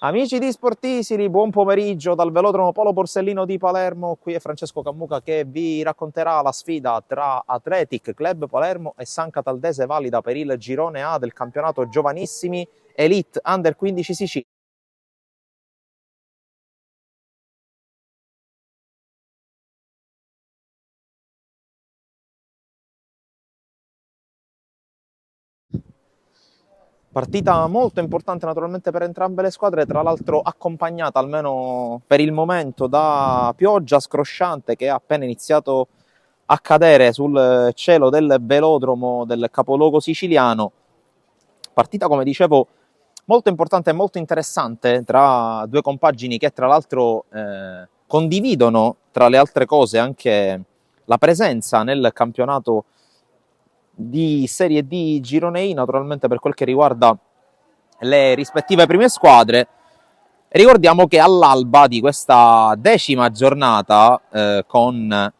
Amici di Sportisili, buon pomeriggio dal velodromo Polo Borsellino di Palermo. Qui è Francesco Cammuca che vi racconterà la sfida tra Athletic Club Palermo e San Cataldese, valida per il girone A del campionato Giovanissimi Elite Under 15 Sicilia. Partita molto importante naturalmente per entrambe le squadre, tra l'altro accompagnata almeno per il momento da pioggia scrosciante che ha appena iniziato a cadere sul cielo del velodromo del capoluogo siciliano. Partita, come dicevo, molto importante e molto interessante tra due compagini che tra l'altro condividono tra le altre cose anche la presenza nel campionato di Serie D Girone I, naturalmente per quel che riguarda le rispettive prime squadre. Ricordiamo che all'alba di questa 10ª giornata, con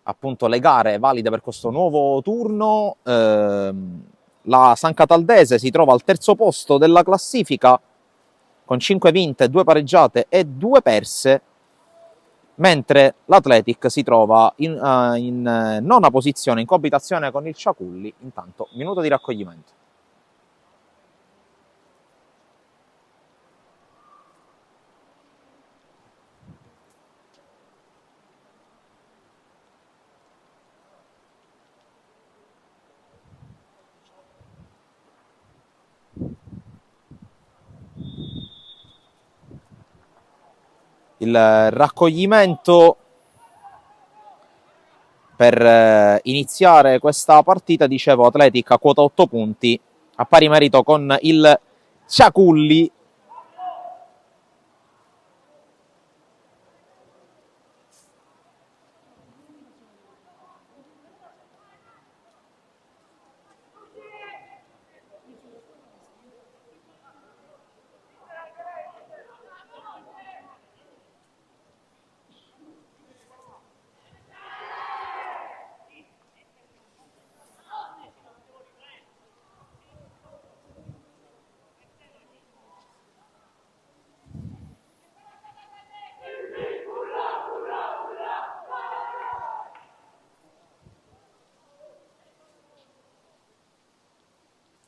appunto le gare valide per questo nuovo turno, la San Cataldese si trova al terzo posto della classifica con 5 vinte, 2 pareggiate e 2 perse, mentre l'Athletic si trova in nona posizione in coabitazione con il Ciaculli. Intanto, minuto di raccoglimento. Il raccoglimento per iniziare questa partita, dicevo, Athletic a quota 8 punti, a pari merito con il Ciaculli.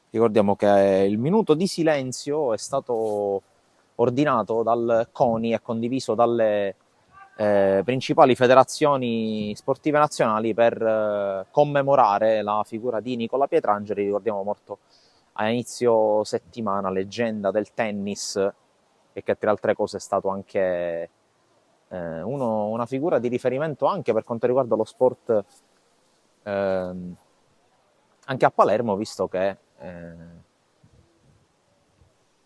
Ricordiamo che il minuto di silenzio è stato ordinato dal CONI e condiviso dalle principali federazioni sportive nazionali per commemorare la figura di Nicola Pietrangeli, ricordiamo morto a inizio settimana, leggenda del tennis e che tra altre cose è stato anche una figura di riferimento anche per quanto riguarda lo sport anche a Palermo, visto che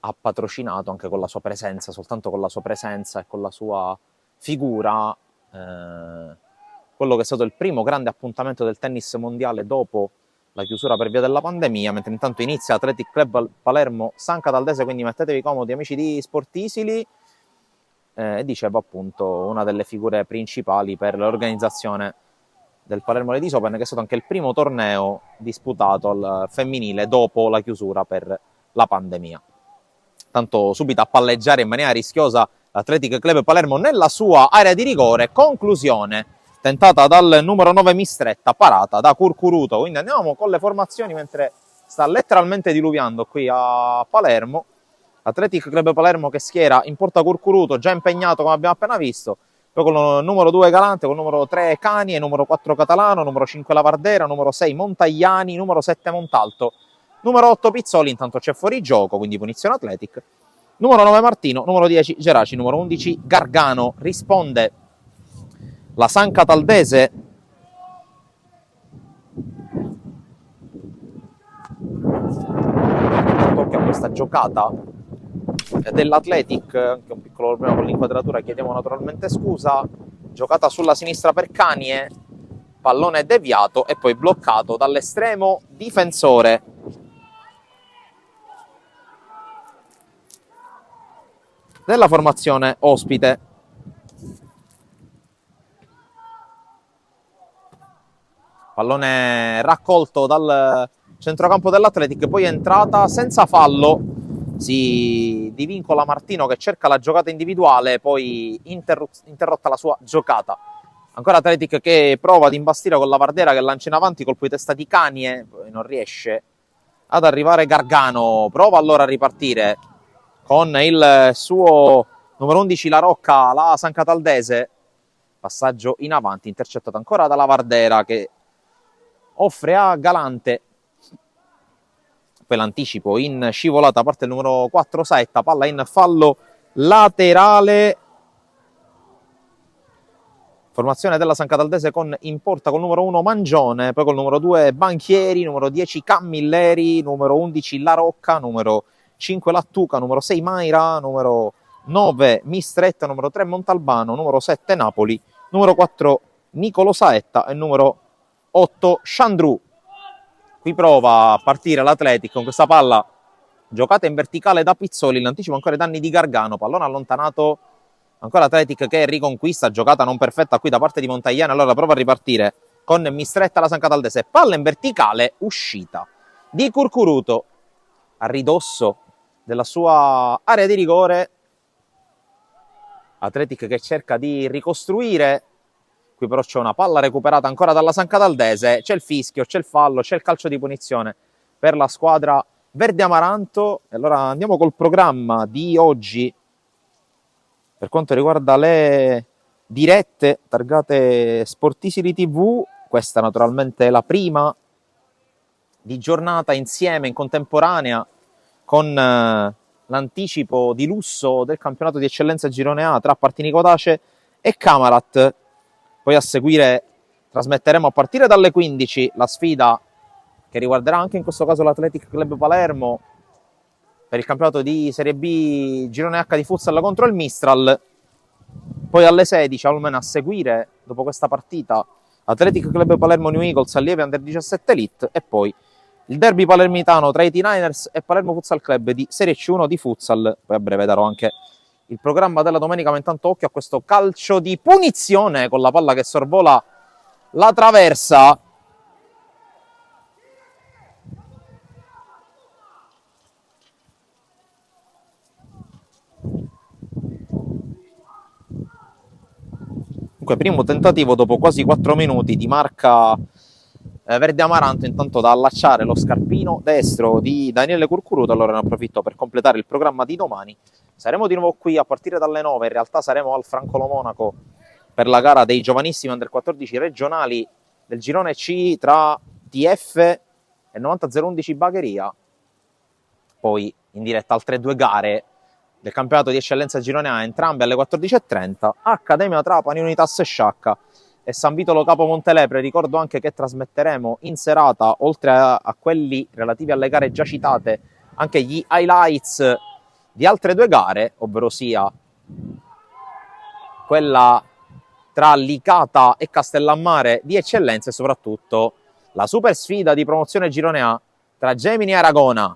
ha patrocinato anche con la sua presenza, soltanto con la sua presenza e con la sua figura, quello che è stato il primo grande appuntamento del tennis mondiale dopo la chiusura per via della pandemia, mentre intanto inizia Athletic Club Palermo San Cataldese, quindi mettetevi comodi amici di Sportisili, dicevo appunto una delle figure principali per l'organizzazione del Palermo Ladies Open, che è stato anche il primo torneo disputato al femminile dopo la chiusura per la pandemia. Tanto subito a palleggiare in maniera rischiosa l'Athletic Club Palermo nella sua area di rigore. Conclusione tentata dal numero 9 Mistretta, parata da Curcuruto. Quindi andiamo con le formazioni mentre sta letteralmente diluviando qui a Palermo. Athletic Club Palermo che schiera in porta Curcuruto, già impegnato come abbiamo appena visto. Poi con il numero 2 Galante, con il numero 3 Cani, numero 4 Catalano, numero 5 Lavardera, numero 6 Montagliani, numero 7 Montalto, numero 8 Pizzoli, intanto c'è fuori gioco, quindi punizione Athletic. Numero 9 Martino, numero 10 Geraci, numero 11 Gargano. Risponde la San Cataldese. Tocca a questa giocata dell'Athletic, anche un piccolo problema con l'inquadratura, chiediamo naturalmente scusa. Giocata sulla sinistra per Canie, pallone deviato e poi bloccato dall'estremo difensore della formazione ospite. Pallone raccolto dal centrocampo dell'Athletic, poi è entrata senza fallo, si divincola Martino che cerca la giocata individuale, poi interrotta la sua giocata. Ancora Athletic che prova ad imbastire con la Vardera che lancia in avanti, colpo di testa di Canie, poi non riesce ad arrivare Gargano, prova allora a ripartire con il suo numero 11 La Rocca, la San Cataldese, passaggio in avanti, intercettato ancora dalla Vardera che offre a Galante, poi l'anticipo in scivolata, parte il numero 4 Saetta, palla in fallo laterale, formazione della San Cataldese con in porta col numero 1 Mangione, poi col numero 2 Banchieri, numero 10 Camilleri, numero 11 La Rocca, numero 5 Lattuca, numero 6 Maira, numero 9 Mistretta, numero 3 Montalbano, numero 7 Napoli, numero 4 Nicolo Saetta e numero 8 Chandru. Qui prova a partire l'Athletic con questa palla giocata in verticale da Pizzoli, l'anticipo ancora ai danni di Gargano, pallone allontanato, ancora Athletic che riconquista, giocata non perfetta qui da parte di Montagliani, allora prova a ripartire con Mistretta la San Cataldese, palla in verticale, uscita di Curcuruto a ridosso della sua area di rigore, Athletic che cerca di ricostruire, qui però c'è una palla recuperata ancora dalla San Cataldese, c'è il fischio, c'è il fallo, c'è il calcio di punizione per la squadra verde amaranto. E allora andiamo col programma di oggi per quanto riguarda le dirette targate Sportisili TV. Questa naturalmente è la prima di giornata insieme in contemporanea con l'anticipo di lusso del campionato di eccellenza Girone A tra Partini Codace e Camarat. Poi a seguire trasmetteremo a partire dalle 15 la sfida che riguarderà anche in questo caso l'Athletic Club Palermo per il campionato di Serie B Girone H di Futsal contro il Mistral. Poi alle 16 almeno a seguire, dopo questa partita, Athletic Club Palermo New Eagles allievi Under 17 Elite e poi il derby palermitano tra i T-Niners e Palermo Futsal Club di Serie C1 di Futsal. Poi a breve darò anche il programma della domenica, ma intanto occhio a questo calcio di punizione con la palla che sorvola la traversa. Comunque primo tentativo dopo quasi 4 minuti di marca verde amaranto, intanto da allacciare lo scarpino destro di Daniele Curcuruto. Allora ne approfitto per completare il programma di domani. Saremo di nuovo qui a partire dalle 9, in realtà saremo al Francolo Monaco per la gara dei giovanissimi Under 14 regionali del girone C tra TF e 90011 Bagheria. Poi in diretta altre due gare del campionato di eccellenza Girone A, entrambe alle 14.30, Accademia Trapani Unitas Sciacca e San Vitolo Capo Montelepre. Ricordo anche che trasmetteremo in serata, oltre a quelli relativi alle gare già citate, anche gli highlights di altre due gare, ovvero sia quella tra Licata e Castellammare di eccellenza e soprattutto la super sfida di promozione Girone A tra Gemini e Aragona.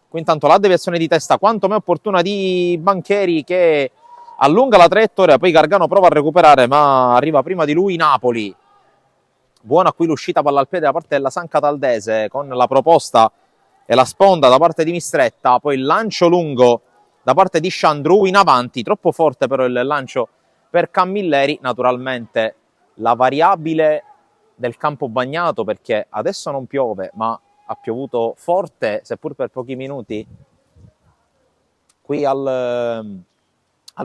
Qui intanto la deviazione di testa quanto me opportuna di Banchieri che allunga la traiettoria, poi Gargano prova a recuperare ma arriva prima di lui Napoli. Buona qui l'uscita palla al piede da parte della San Cataldese con la proposta e la sponda da parte di Mistretta, poi il lancio lungo da parte di Chandru in avanti, troppo forte però il lancio per Camilleri. Naturalmente la variabile del campo bagnato, perché adesso non piove ma ha piovuto forte, seppur per pochi minuti, qui al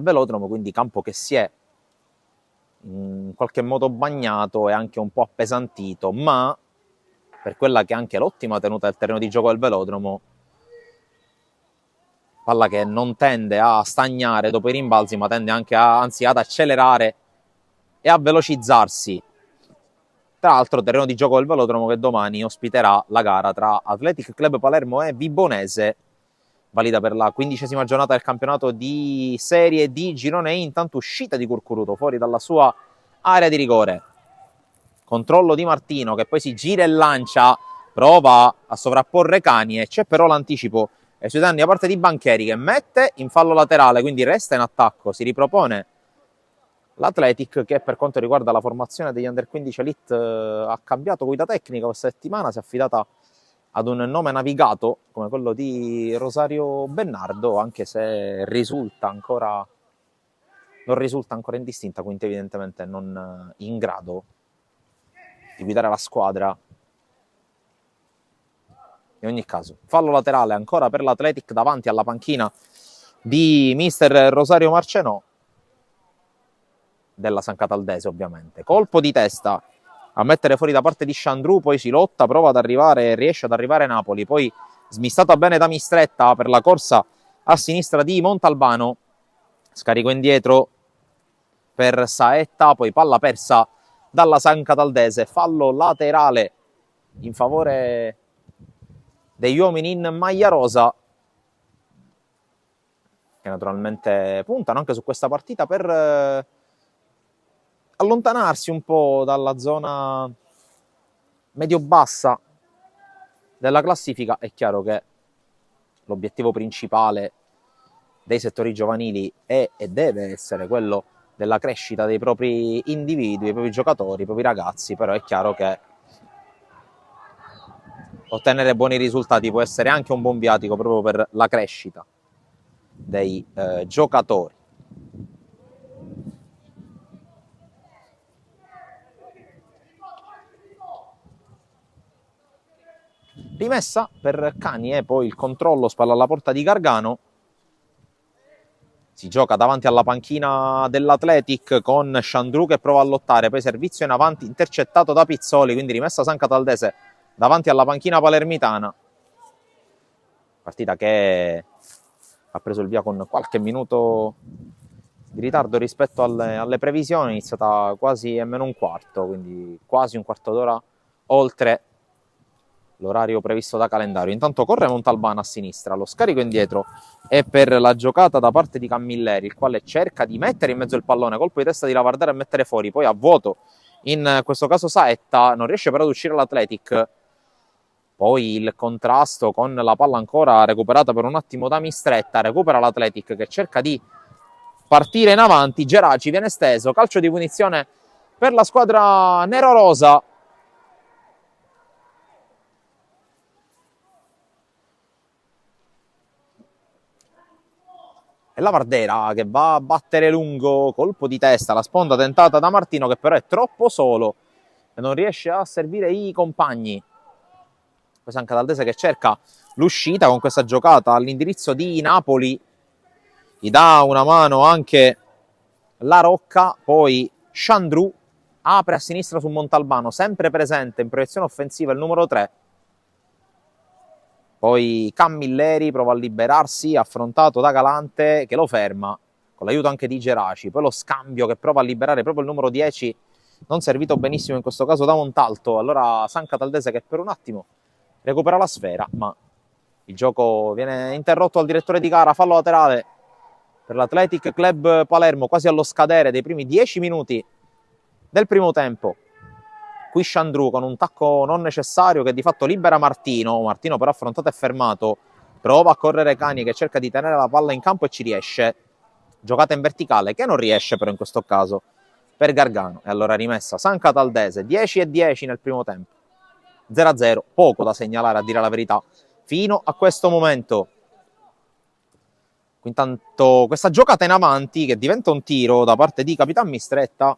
velodromo, quindi campo che si è in qualche modo bagnato e anche un po' appesantito, ma per quella che è anche l'ottima tenuta del terreno di gioco del velodromo, palla che non tende a stagnare dopo i rimbalzi, ma tende anche anzi ad accelerare e a velocizzarsi. Tra l'altro terreno di gioco del velodromo che domani ospiterà la gara tra Athletic Club Palermo e Vibonese, valida per la 15ª giornata del campionato di Serie D Girone I. Intanto uscita di Curcuruto fuori dalla sua area di rigore, controllo di Martino che poi si gira e lancia, prova a sovrapporre Cani e c'è però l'anticipo ai suoi danni da parte di Banchieri che mette in fallo laterale, quindi resta in attacco, si ripropone l'Athletic che per quanto riguarda la formazione degli Under 15 Elite ha cambiato guida tecnica questa settimana, si è affidata ad un nome navigato come quello di Rosario Bernardo, anche se non risulta ancora indistinta, quindi evidentemente non in grado di guidare la squadra. In ogni caso, fallo laterale ancora per l'Athletic davanti alla panchina di mister Rosario Marcenò, della San Cataldese ovviamente. Colpo di testa a mettere fuori da parte di Chandru, poi si lotta, prova ad arrivare, riesce ad arrivare Napoli, poi smistata bene da Mistretta per la corsa a sinistra di Montalbano, scarico indietro per Saetta, poi palla persa dalla San Cataldese, fallo laterale in favore degli uomini in maglia rosa, che naturalmente puntano anche su questa partita per allontanarsi un po' dalla zona medio-bassa della classifica. È chiaro che l'obiettivo principale dei settori giovanili è e deve essere quello della crescita dei propri individui, dei propri giocatori, dei propri ragazzi, però è chiaro che ottenere buoni risultati può essere anche un buon viatico proprio per la crescita dei giocatori. Rimessa per Cani e poi il controllo, spalla alla porta di Gargano. Si gioca davanti alla panchina dell'Athletic con Chandru che prova a lottare, poi servizio in avanti intercettato da Pizzoli, quindi rimessa San Cataldese davanti alla panchina palermitana. Partita che ha preso il via con qualche minuto di ritardo rispetto alle previsioni, iniziata quasi a meno un quarto, quindi quasi un quarto d'ora oltre l'orario previsto da calendario. Intanto corre Montalbano a sinistra, lo scarico indietro è per la giocata da parte di Camilleri, il quale cerca di mettere in mezzo il pallone, colpo di testa di Lavardera e mettere fuori, poi a vuoto in questo caso Saetta, non riesce però ad uscire l'Athletic. Poi il contrasto con la palla ancora recuperata per un attimo da Mistretta, recupera l'Athletic che cerca di partire in avanti, Geraci viene steso, calcio di punizione per la squadra nero-rosa. E Lavardera che va a battere lungo, colpo di testa, la sponda tentata da Martino che però è troppo solo e non riesce a servire i compagni. Poi San Cataldese che cerca l'uscita con questa giocata all'indirizzo di Napoli, gli dà una mano anche La Rocca, poi Chandru apre a sinistra su Montalbano, sempre presente in proiezione offensiva il numero 3. Poi Camilleri prova a liberarsi, affrontato da Galante che lo ferma, con l'aiuto anche di Geraci. Poi lo scambio che prova a liberare proprio il numero 10, non servito benissimo in questo caso da Montalto. Allora San Cataldese che per un attimo recupera la sfera, ma il gioco viene interrotto al direttore di gara, fallo laterale per l'Athletic Club Palermo, quasi allo scadere dei primi 10 minuti del primo tempo. Qui Chandru con un tacco non necessario che di fatto libera Martino però affrontato e fermato, prova a correre Cani che cerca di tenere la palla in campo e ci riesce, giocata in verticale che non riesce però in questo caso per Gargano, e allora rimessa San Cataldese, 10-10 nel primo tempo, 0-0, poco da segnalare a dire la verità fino a questo momento. Intanto questa giocata in avanti che diventa un tiro da parte di Capitan Mistretta,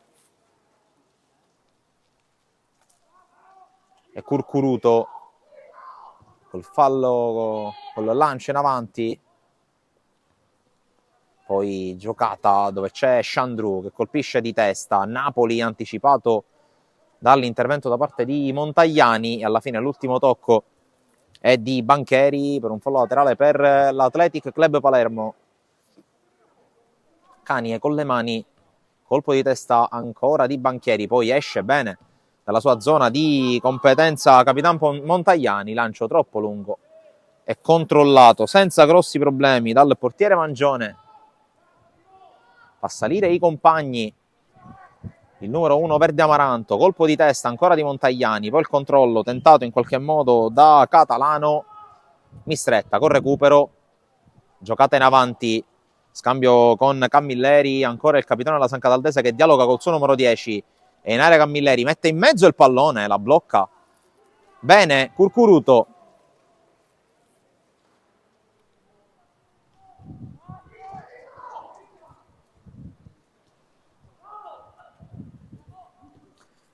e Curcuruto col fallo, col lancio in avanti, poi giocata dove c'è Chandru che colpisce di testa, Napoli anticipato dall'intervento da parte di Montagliani e alla fine l'ultimo tocco è di Bancheri per un fallo laterale per l'Athletic Club Palermo. Cani con le mani, colpo di testa ancora di Bancheri, poi esce bene dalla sua zona di competenza Capitan Montagliani, lancio troppo lungo e controllato senza grossi problemi dal portiere Mangione. Fa salire i compagni il numero 1 Verde Amaranto, colpo di testa ancora di Montagliani, poi il controllo tentato in qualche modo da Catalano, Mistretta con recupero, giocata in avanti, scambio con Camilleri, ancora il capitano della San Cataldese che dialoga col suo numero 10, e in area Camilleri mette in mezzo il pallone, la blocca bene Curcuruto,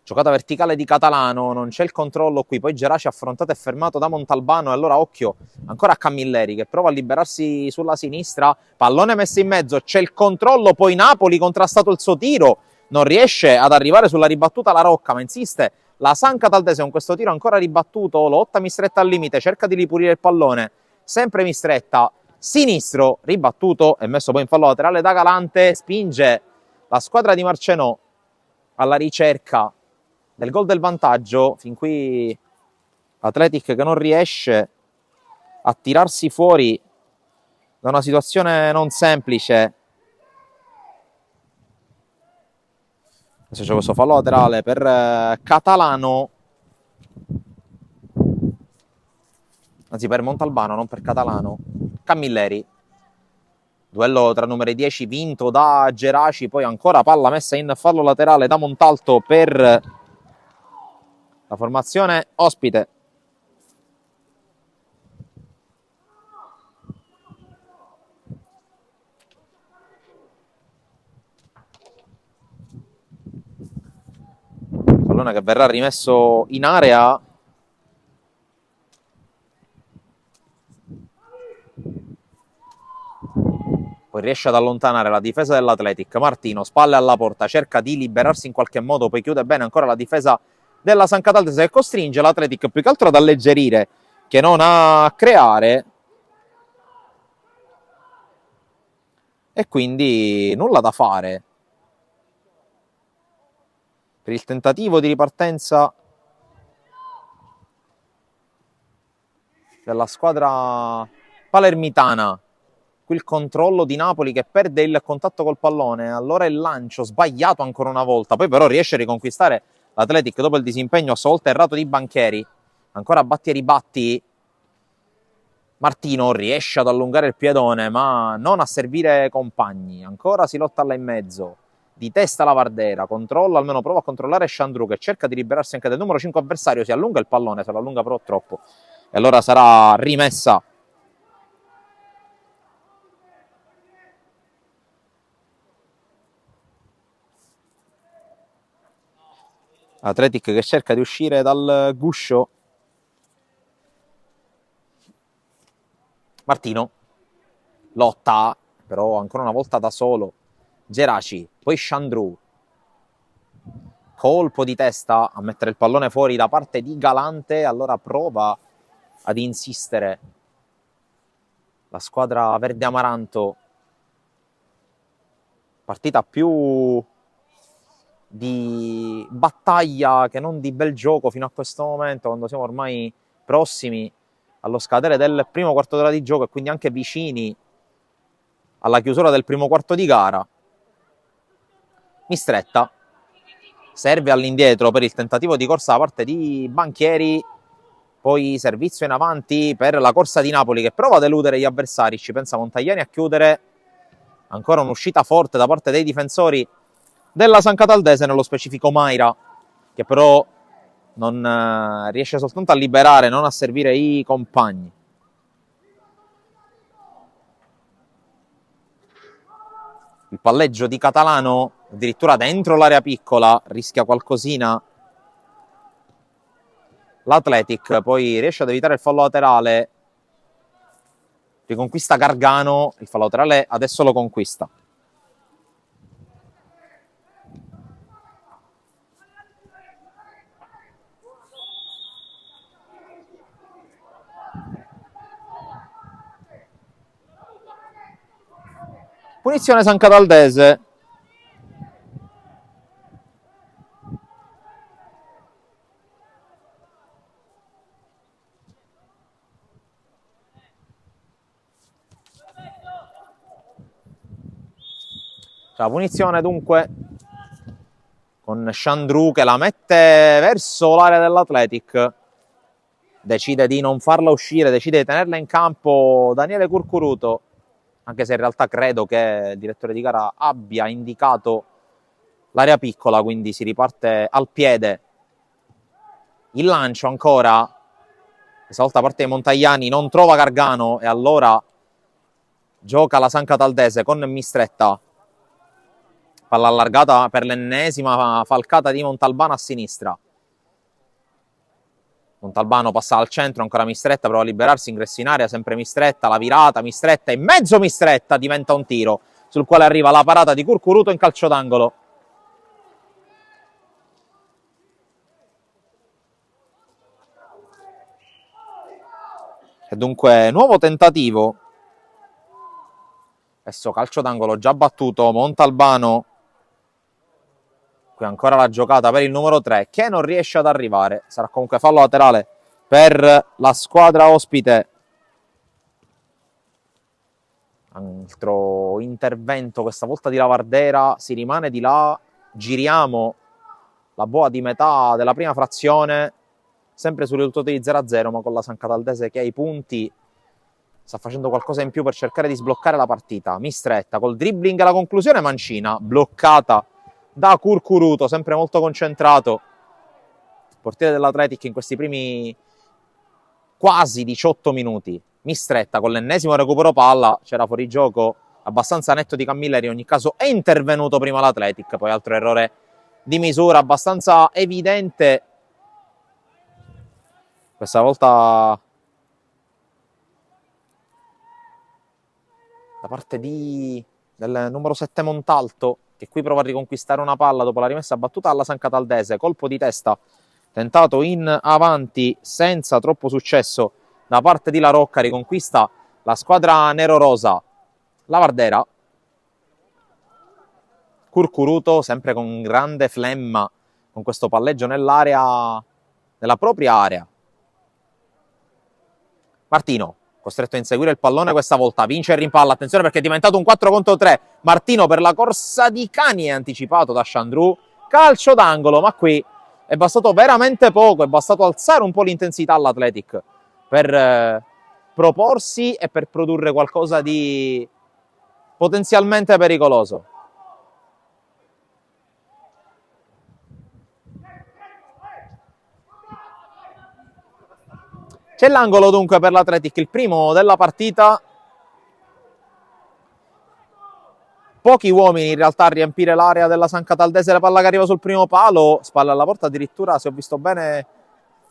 Giocata verticale di Catalano, non c'è il controllo qui, poi Geraci affrontato e fermato da Montalbano e allora occhio ancora a Camilleri che prova a liberarsi sulla sinistra, pallone messo in mezzo, c'è il controllo, poi Napoli contrastato il suo tiro, non riesce ad arrivare sulla ribattuta la Rocca, ma insiste la San Cataldese con questo tiro ancora ribattuto, lotta Mistretta al limite, cerca di ripulire il pallone, sempre Mistretta, sinistro, ribattuto e messo poi in fallo laterale da Galante, spinge la squadra di Marcenò alla ricerca del gol del vantaggio, fin qui Athletic che non riesce a tirarsi fuori da una situazione non semplice. Adesso c'è questo fallo laterale per Catalano, anzi per Montalbano, non per Catalano. Camilleri, duello tra numeri 10 vinto da Geraci, poi ancora palla messa in fallo laterale da Montalto per la formazione ospite. Pallone che verrà rimesso in area. Poi riesce ad allontanare la difesa dell'Athletic. Martino, spalle alla porta, cerca di liberarsi in qualche modo, poi chiude bene ancora la difesa della San Cataldese che costringe l'Athletic più che altro ad alleggerire che non a creare. E quindi nulla da fare per il tentativo di ripartenza della squadra palermitana. Qui il controllo di Napoli che perde il contatto col pallone, allora il lancio sbagliato ancora una volta, poi però riesce a riconquistare l'Athletic dopo il disimpegno a sua volta errato di Bancheri, ancora batti e ribatti, Martino riesce ad allungare il piedone ma non a servire compagni, ancora si lotta là in mezzo, di testa la Vardera, controlla, almeno prova a controllare Chandru che cerca di liberarsi anche del numero 5 avversario, si allunga il pallone, se lo allunga però troppo e allora sarà rimessa Athletic che cerca di uscire dal guscio. Martino lotta però ancora una volta da solo, Geraci, poi Chandru, colpo di testa a mettere il pallone fuori da parte di Galante, allora prova ad insistere la squadra verde amaranto, partita più di battaglia che non di bel gioco fino a questo momento, quando siamo ormai prossimi allo scadere del primo quarto d'ora di gioco e quindi anche vicini alla chiusura del primo quarto di gara. Mistretta serve all'indietro per il tentativo di corsa da parte di Banchieri, poi servizio in avanti per la corsa di Napoli che prova ad eludere gli avversari, ci pensa Montagliani a chiudere, ancora un'uscita forte da parte dei difensori della San Cataldese, nello specifico Maira, che però non riesce soltanto a liberare, non a servire i compagni. Il palleggio di Catalano, addirittura dentro l'area piccola, rischia qualcosina l'Athletic, poi riesce ad evitare il fallo laterale, riconquista Gargano, il fallo laterale adesso lo conquista. Punizione San Cataldese. La punizione dunque con Chandru che la mette verso l'area dell'Athletic, decide di non farla uscire, decide di tenerla in campo Daniele Curcuruto, anche se in realtà credo che il direttore di gara abbia indicato l'area piccola, quindi si riparte al piede. Il lancio ancora, questa volta parte dei Montagliani, non trova Gargano e allora gioca la San Cataldese con Mistretta. Palla allargata per l'ennesima falcata di Montalbano a sinistra. Montalbano passa al centro, ancora Mistretta, prova a liberarsi, ingresso in area, sempre Mistretta, la virata, Mistretta, in mezzo Mistretta, diventa un tiro, sul quale arriva la parata di Curcuruto in calcio d'angolo. E dunque, nuovo tentativo. Adesso calcio d'angolo già battuto, Montalbano. Qui ancora la giocata per il numero 3 che non riesce ad arrivare. Sarà comunque fallo laterale per la squadra ospite. Altro intervento, questa volta di Lavardera. Si rimane di là. Giriamo la boa di metà della prima frazione. Sempre sul risultato di 0-0, ma con la San Cataldese che ha i punti. Sta facendo qualcosa in più per cercare di sbloccare la partita. Mistretta col dribbling alla conclusione, Mancina bloccata da Curcuruto, sempre molto concentrato. Il portiere dell'Atletic in questi primi quasi 18 minuti. Mistretta con l'ennesimo recupero palla, c'era fuorigioco abbastanza netto di Camilleri, in ogni caso è intervenuto prima l'Atletic, poi altro errore di misura abbastanza evidente. Questa volta da parte del numero 7 Montalto, che qui prova a riconquistare una palla dopo la rimessa battuta alla San Cataldese. Colpo di testa tentato in avanti senza troppo successo da parte di La Rocca. Riconquista la squadra nero-rosa. Lavardera. Curcuruto sempre con grande flemma con questo palleggio nell'area, nella propria area. Martino costretto a inseguire il pallone questa volta, vince il rimpallo, attenzione perché è diventato un 4 contro 3, Martino per la corsa di cani è anticipato da Chandru, calcio d'angolo, ma qui è bastato veramente poco, è bastato alzare un po' l'intensità all'Athletic per proporsi e per produrre qualcosa di potenzialmente pericoloso. C'è l'angolo dunque per l'Athletic, il primo della partita. Pochi uomini in realtà a riempire l'area della San Cataldese, la palla che arriva sul primo palo, spalla alla porta addirittura, se ho visto bene,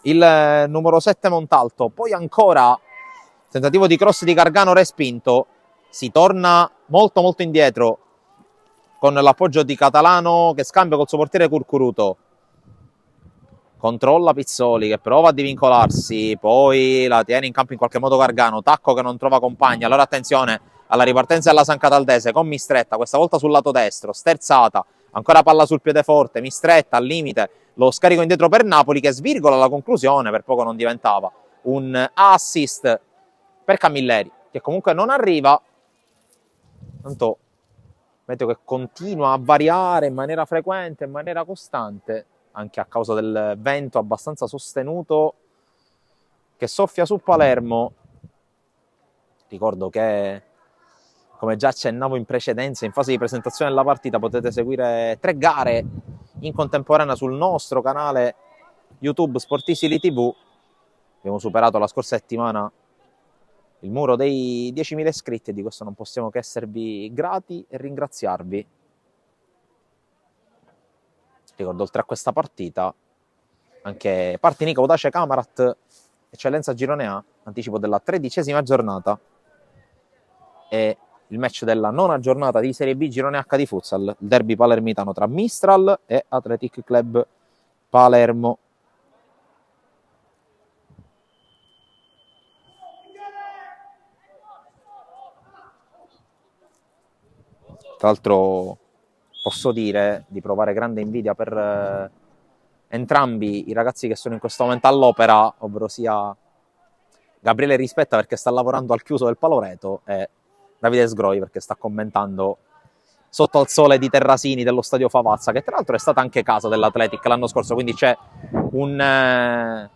il numero 7 Montalto. Poi ancora tentativo di cross di Gargano respinto, si torna molto molto indietro con l'appoggio di Catalano che scambia col suo portiere Curcuruto. Controlla Pizzoli che prova a divincolarsi, poi la tiene in campo in qualche modo Gargano, Tacco che non trova compagni, allora attenzione alla ripartenza della San Cataldese con Mistretta, questa volta sul lato destro, sterzata, ancora palla sul piedeforte, Mistretta al limite, lo scarico indietro per Napoli che svirgola la conclusione, per poco non diventava un assist per Camilleri, che comunque non arriva, tanto meteo che continua a variare in maniera frequente, in maniera costante, anche a causa del vento abbastanza sostenuto che soffia su Palermo. Ricordo che, come già accennavo in precedenza, in fase di presentazione della partita potete seguire 3 gare in contemporanea sul nostro canale YouTube Sportisili TV. Abbiamo superato la scorsa settimana il muro dei 10.000 iscritti e di questo non possiamo che esservi grati e ringraziarvi. Ricordo, oltre a questa partita, anche Partinico, Audace Camarat, Eccellenza Girone A, anticipo della 13ª giornata e il match della 9ª giornata di Serie B Girone H di futsal, il derby palermitano tra Mistral e Athletic Club Palermo. Tra l'altro posso dire di provare grande invidia per entrambi i ragazzi che sono in questo momento all'opera, ovvero sia Gabriele Rispetta perché sta lavorando al chiuso del Paloreto e Davide Sgroi perché sta commentando sotto al sole di Terrasini dello stadio Favazza, che tra l'altro è stata anche casa dell'Athletic l'anno scorso, quindi c'è un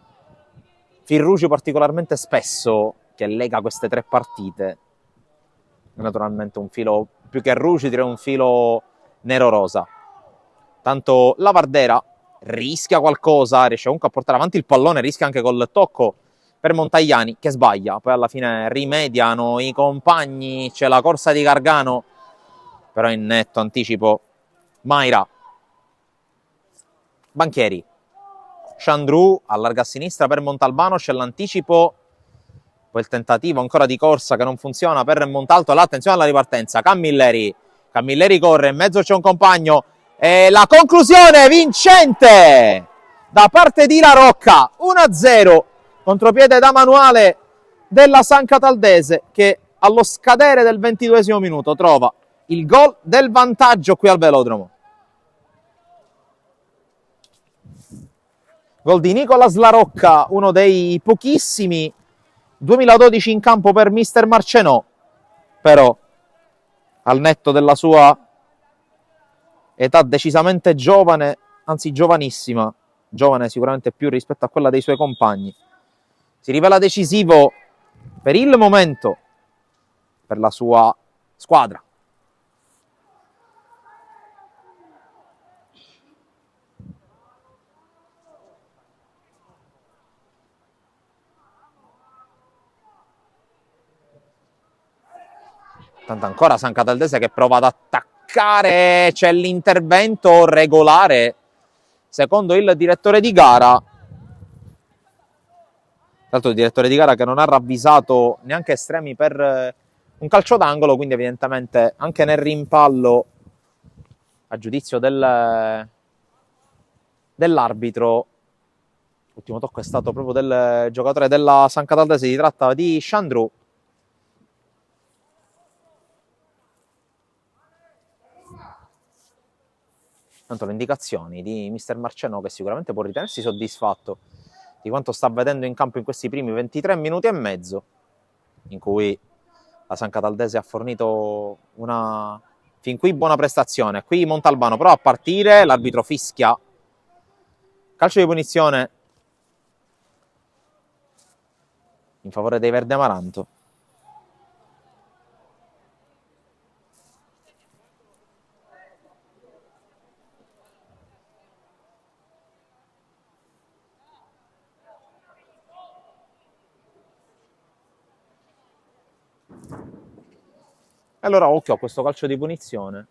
fil rouge particolarmente spesso che lega queste 3 partite. Naturalmente un filo più che rouge, direi un filo nero-rosa. Tanto Lavardera rischia qualcosa, riesce comunque a portare avanti il pallone, rischia anche col tocco per Montagliani che sbaglia, poi alla fine rimediano i compagni, c'è la corsa di Gargano, però in netto anticipo Maira, Banchieri, Chandru allarga a sinistra per Montalbano, c'è l'anticipo, poi il tentativo ancora di corsa che non funziona per Montalto, l'attenzione alla ripartenza, Camilleri corre, in mezzo c'è un compagno e la conclusione vincente da parte di La Rocca, 1-0, contropiede da manuale della San Cataldese che allo scadere del 22esimo minuto trova il gol del vantaggio qui al velodromo. Gol di Nicolas La Rocca, uno dei pochissimi 2012 in campo per Mister Marcenò, però al netto della sua età decisamente giovane, anzi giovanissima, giovane sicuramente più rispetto a quella dei suoi compagni, si rivela decisivo per il momento per la sua squadra. Tanto ancora San Cataldese che prova ad attaccare, c'è l'intervento regolare secondo il direttore di gara. Tra l'altro il direttore di gara che non ha ravvisato neanche estremi per un calcio d'angolo, quindi evidentemente anche nel rimpallo, a giudizio dell'arbitro, l'ultimo tocco è stato proprio del giocatore della San Cataldese, si tratta di Chandru. Tanto le indicazioni di Mister Marcenò, che sicuramente può ritenersi soddisfatto di quanto sta vedendo in campo in questi primi 23 minuti e mezzo, in cui la San Cataldese ha fornito una fin qui buona prestazione. Qui Montalbano prova a partire, l'arbitro fischia calcio di punizione in favore dei Verde Amaranto. E allora occhio a questo calcio di punizione.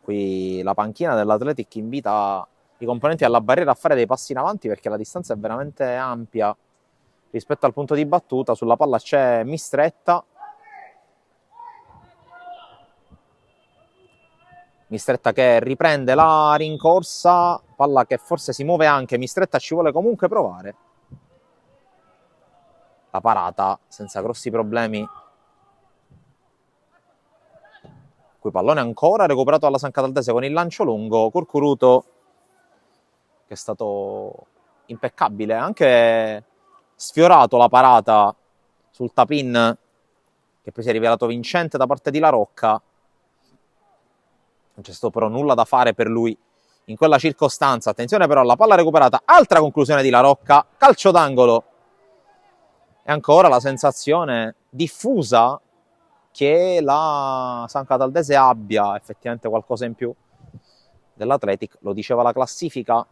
Qui la panchina dell'Athletic invita i componenti alla barriera a fare dei passi in avanti perché la distanza è veramente ampia rispetto al punto di battuta. Sulla palla c'è Mistretta. Mistretta che riprende la rincorsa, palla che forse si muove anche, Mistretta ci vuole comunque provare. La parata senza grossi problemi. Qui pallone ancora recuperato dalla San Cataldese con il lancio lungo, Curcuruto che è stato impeccabile, anche sfiorato la parata sul tap-in che poi si è rivelato vincente da parte di La Rocca. Non c'è stato però nulla da fare per lui in quella circostanza. Attenzione però alla palla recuperata, altra conclusione di La Rocca, calcio d'angolo. E ancora la sensazione diffusa che la San Cataldese abbia effettivamente qualcosa in più dell'Athletic, lo diceva la classifica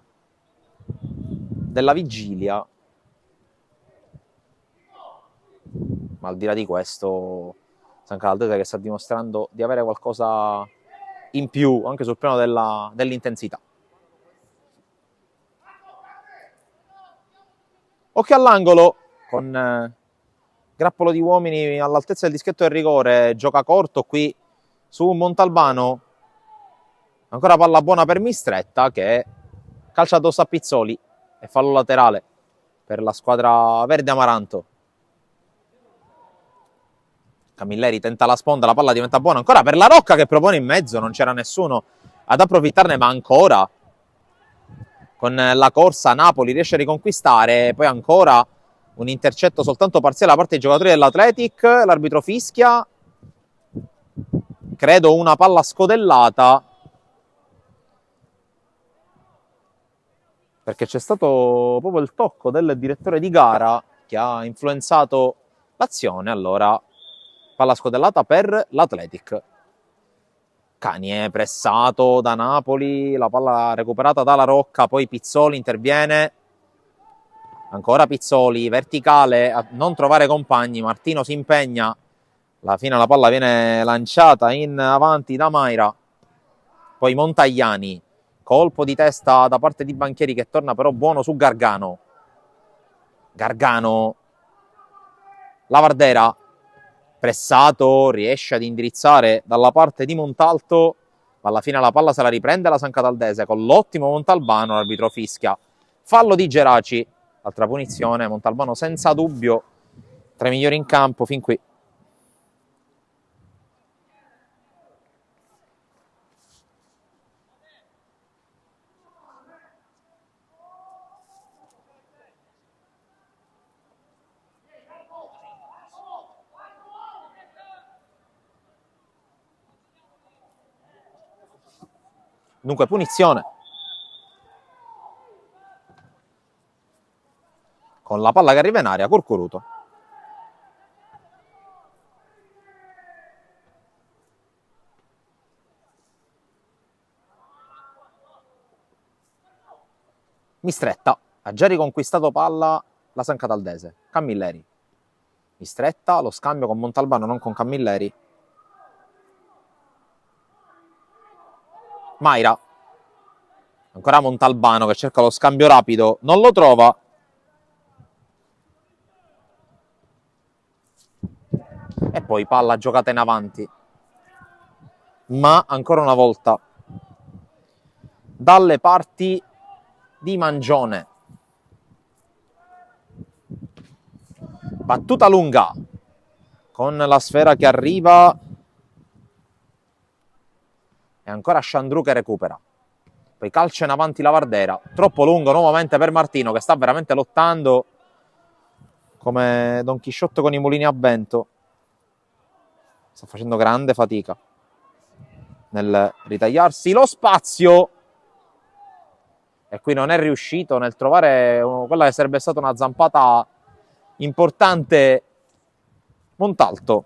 della vigilia. Ma al di là di questo, San Cataldese che sta dimostrando di avere qualcosa in più anche sul piano dell'intensità. Occhio all'angolo con grappolo di uomini all'altezza del dischetto del rigore, gioca corto qui su Montalbano, ancora palla buona per Mistretta che calcia addosso a Pizzoli e fallo laterale per la squadra verde amaranto. Camilleri tenta la sponda, la palla diventa buona ancora per La Rocca che propone in mezzo, non c'era nessuno ad approfittarne, ma ancora con la corsa Napoli riesce a riconquistare, poi ancora un intercetto soltanto parziale da parte dei giocatori dell'Athletic, l'arbitro fischia, credo una palla scodellata, perché c'è stato proprio il tocco del direttore di gara che ha influenzato l'azione. Allora palla scodellata per l'Athletic. Canie pressato da Napoli, la palla recuperata da La Rocca, poi Pizzoli interviene, Ancora Pizzoli, verticale, a non trovare compagni, Martino si impegna, alla fine la palla viene lanciata in avanti da Maira, poi Montagliani, colpo di testa da parte di Banchieri che torna però buono su Gargano. Gargano, Lavardera, pressato, riesce ad indirizzare dalla parte di Montalto, ma alla fine la palla se la riprende la San Cataldese con l'ottimo Montalbano, l'arbitro fischia. Fallo di Geraci, altra punizione, Montalbano senza dubbio, tra i migliori in campo fin qui. Dunque punizione. Con la palla che arriva in aria, Curcuruto. Mistretta, ha già riconquistato palla la San Cataldese. Camilleri. Mistretta, lo scambio con Montalbano, non con Camilleri. Maira. Ancora Montalbano che cerca lo scambio rapido, non lo trova. E poi palla giocata in avanti. Ma ancora una volta dalle parti di Mangione. Battuta lunga con la sfera che arriva e ancora Sciandru che recupera. Poi calcio in avanti Lavardera, troppo lungo nuovamente per Martino che sta veramente lottando come Don Chisciotto con i mulini a vento. Sta facendo grande fatica nel ritagliarsi lo spazio e qui non è riuscito nel trovare quella che sarebbe stata una zampata importante Montalto.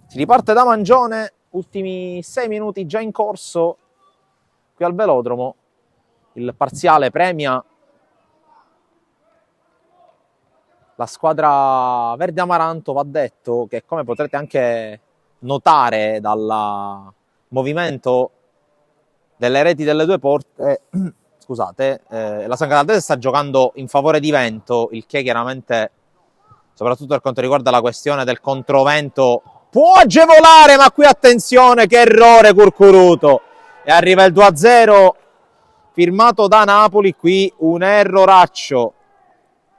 Si riparte da Mangione, ultimi 6 minuti già in corso qui al velodromo. Il parziale premia la squadra verde amaranto. Va detto che, come potrete anche notare dal movimento delle reti delle due porte, scusate, la San Cataldese sta giocando in favore di vento, il che chiaramente, soprattutto per quanto riguarda la questione del controvento, può agevolare, ma qui attenzione, che errore Curcuruto, e arriva il 2-0 firmato da Napoli. Qui un erroraccio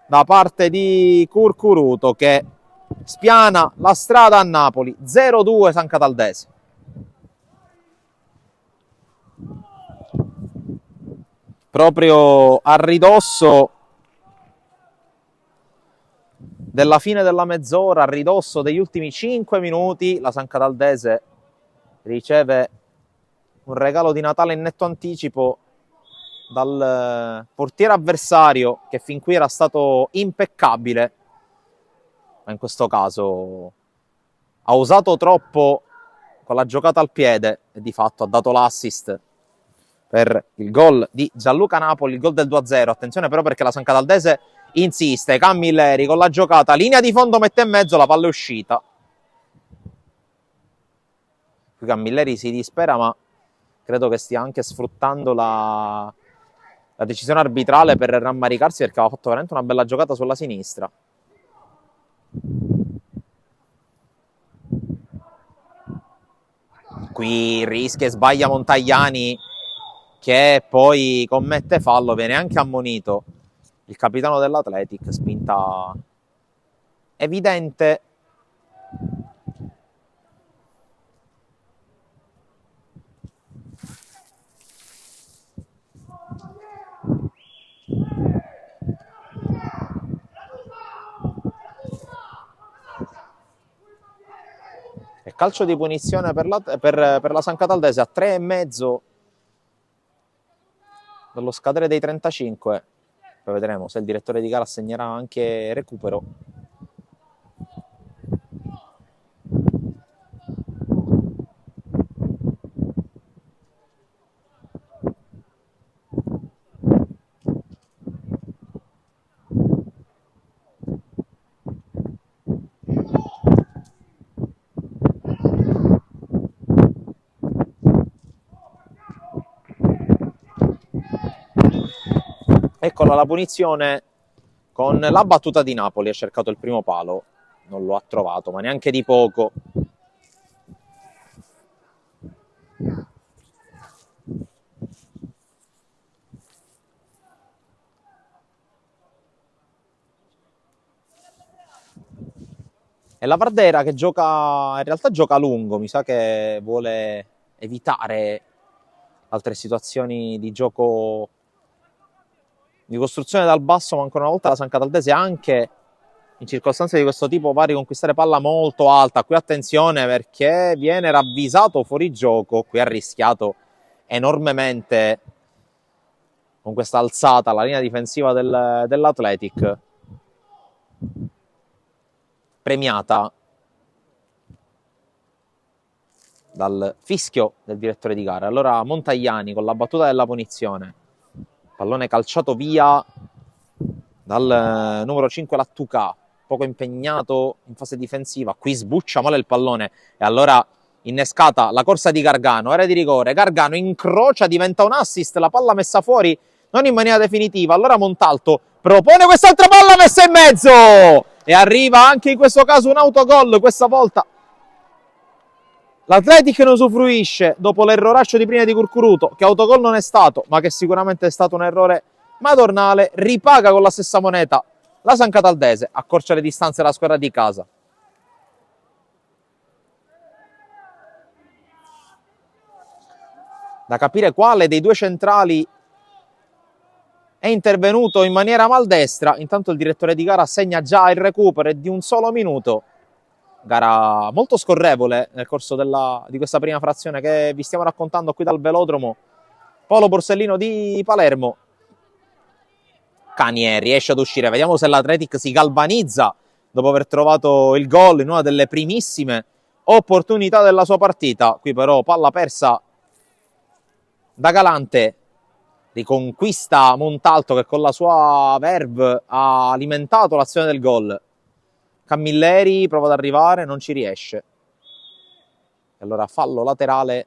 da parte di Curcuruto che spiana la strada a Napoli. 0-2 San Cataldese. Proprio a ridosso della fine della mezz'ora, a ridosso degli ultimi 5 minuti, la San Cataldese riceve un regalo di Natale in netto anticipo dal portiere avversario, che fin qui era stato impeccabile, ma in questo caso ha usato troppo con la giocata al piede e di fatto ha dato l'assist per il gol di Gianluca Napoli, il gol del 2-0. Attenzione però perché la San Cataldese insiste, Camilleri con la giocata, linea di fondo, mette in mezzo, la palla è uscita. Qui Camilleri si dispera, ma credo che stia anche sfruttando la decisione arbitrale per rammaricarsi, perché aveva fatto veramente una bella giocata sulla sinistra. Qui rischia e sbaglia Montagliani, che poi commette fallo, viene anche ammonito il capitano dell'Athletic, spinta evidente. E calcio di punizione per la San Cataldese a 3,5 dallo scadere dei 35. Poi vedremo se il direttore di gara assegnerà anche recupero. Eccola la punizione con la battuta di Napoli, ha cercato il primo palo, non lo ha trovato, ma neanche di poco. E la Vardera che gioca, in realtà gioca a lungo, mi sa che vuole evitare altre situazioni di gioco di costruzione dal basso, ma ancora una volta la San Cataldese anche in circostanze di questo tipo va a riconquistare palla molto alta. Qui attenzione perché viene ravvisato fuori gioco, qui ha rischiato enormemente con questa alzata la linea difensiva dell'Athletic, premiata dal fischio del direttore di gara. Allora Montagliani con la battuta della punizione, pallone calciato via dal numero 5 Lattuca, poco impegnato in fase difensiva, qui sbuccia male il pallone e allora innescata la corsa di Gargano, area di rigore, Gargano incrocia, diventa un assist, la palla messa fuori non in maniera definitiva, allora Montalto propone quest'altra palla messa in mezzo e arriva anche in questo caso un autogol, questa volta l'Athletic ne usufruisce dopo l'erroraccio di prima di Curcuruto, che autogol non è stato, ma che sicuramente è stato un errore madornale, ripaga con la stessa moneta la San Cataldese, accorcia le distanze alla squadra di casa. Da capire quale dei due centrali è intervenuto in maniera maldestra. Intanto il direttore di gara segna già il recupero di un solo minuto. Gara molto scorrevole nel corso di questa prima frazione che vi stiamo raccontando qui dal velodromo Polo Borsellino di Palermo. Canie riesce ad uscire, vediamo se l'Athletic si galvanizza dopo aver trovato il gol in una delle primissime opportunità della sua partita. Qui però palla persa da Galante, riconquista Montalto che con la sua verve ha alimentato l'azione del gol. Camilleri prova ad arrivare, non ci riesce. E allora fallo laterale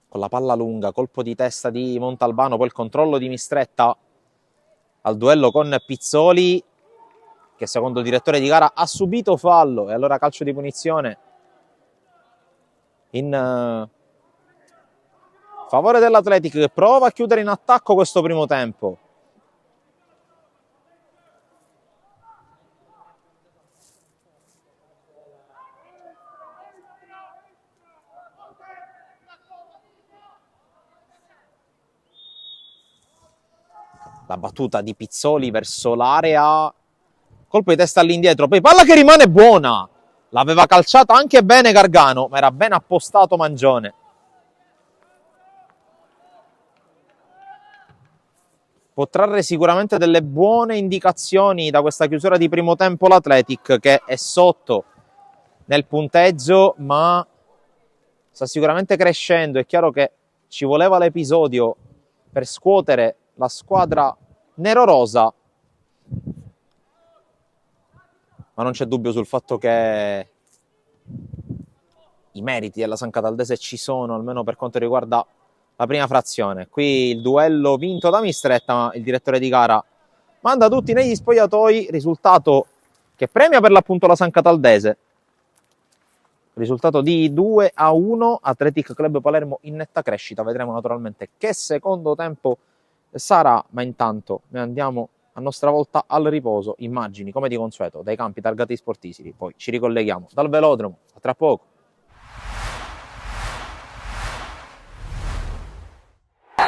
con la palla lunga, colpo di testa di Montalbano, poi il controllo di Mistretta al duello con Pizzoli, che secondo il direttore di gara ha subito fallo, e allora calcio di punizione in favore dell'Athletic, che prova a chiudere in attacco questo primo tempo. La battuta di Pizzoli verso l'area, colpo di testa all'indietro, poi palla che rimane buona, l'aveva calciata anche bene Gargano, ma era ben appostato Mangione. Può trarre sicuramente delle buone indicazioni da questa chiusura di primo tempo l'Athletic, che è sotto nel punteggio, ma sta sicuramente crescendo. È chiaro che ci voleva l'episodio per scuotere la squadra nerorosa, ma non c'è dubbio sul fatto che i meriti della San Cataldese ci sono, almeno per quanto riguarda la prima frazione. Qui il duello vinto da Mistretta, ma il direttore di gara manda tutti negli spogliatoi, risultato che premia per l'appunto la San Cataldese. Risultato di 2-1, Athletic Club Palermo in netta crescita. Vedremo naturalmente che secondo tempo sarà, ma intanto noi andiamo a nostra volta al riposo. Immagini come di consueto dai campi targati sportivi, poi ci ricolleghiamo dal velodromo. A tra poco.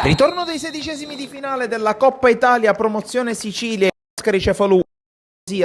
Ritorno dei 16esimi di finale della Coppa Italia promozione Sicilia. Scaricefalu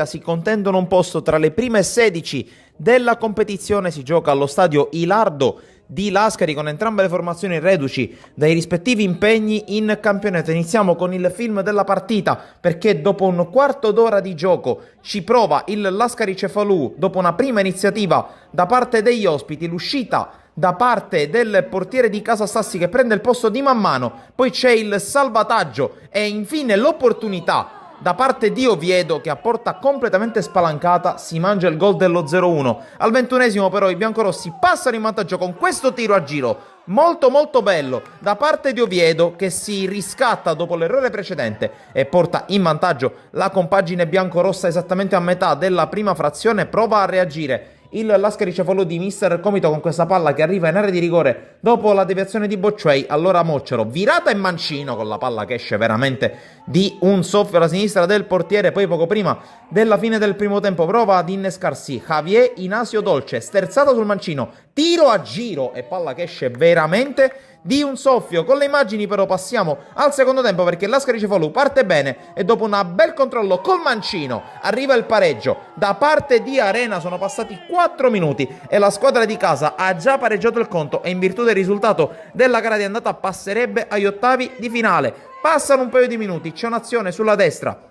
Si contendono un posto tra le prime 16 della competizione. Si gioca allo stadio Ilardo di Lascari con entrambe le formazioni reduci dai rispettivi impegni in campionato. Iniziamo con il film della partita, perché dopo un quarto d'ora di gioco ci prova il Lascari Cefalù dopo una prima iniziativa da parte degli ospiti, l'uscita da parte del portiere di Casa Sassi che prende il posto di Mammano, poi c'è il salvataggio e infine l'opportunità da parte di Oviedo che a porta completamente spalancata si mangia il gol dello 0-1. Al 21esimo però i biancorossi passano in vantaggio con questo tiro a giro molto bello da parte di Oviedo, che si riscatta dopo l'errore precedente e porta in vantaggio la compagine biancorossa esattamente a metà della prima frazione. Prova a reagire il Lascari Cefalù di Mister Comito con questa palla che arriva in area di rigore dopo la deviazione di Bocciuei. Allora Moccero, virata e mancino con la palla che esce veramente di un soffio alla sinistra del portiere. Poi poco prima della fine del primo tempo prova ad innescarsi Javier Inasio Dolce, sterzato sul mancino, tiro a giro e palla che esce veramente di un soffio. Con le immagini però passiamo al secondo tempo, perché Lascari Cefalù parte bene e dopo un bel controllo col mancino arriva il pareggio da parte di Arena. Sono passati 4 minuti e la squadra di casa ha già pareggiato il conto e in virtù del risultato della gara di andata passerebbe agli ottavi di finale. Passano un paio di minuti, c'è un'azione sulla destra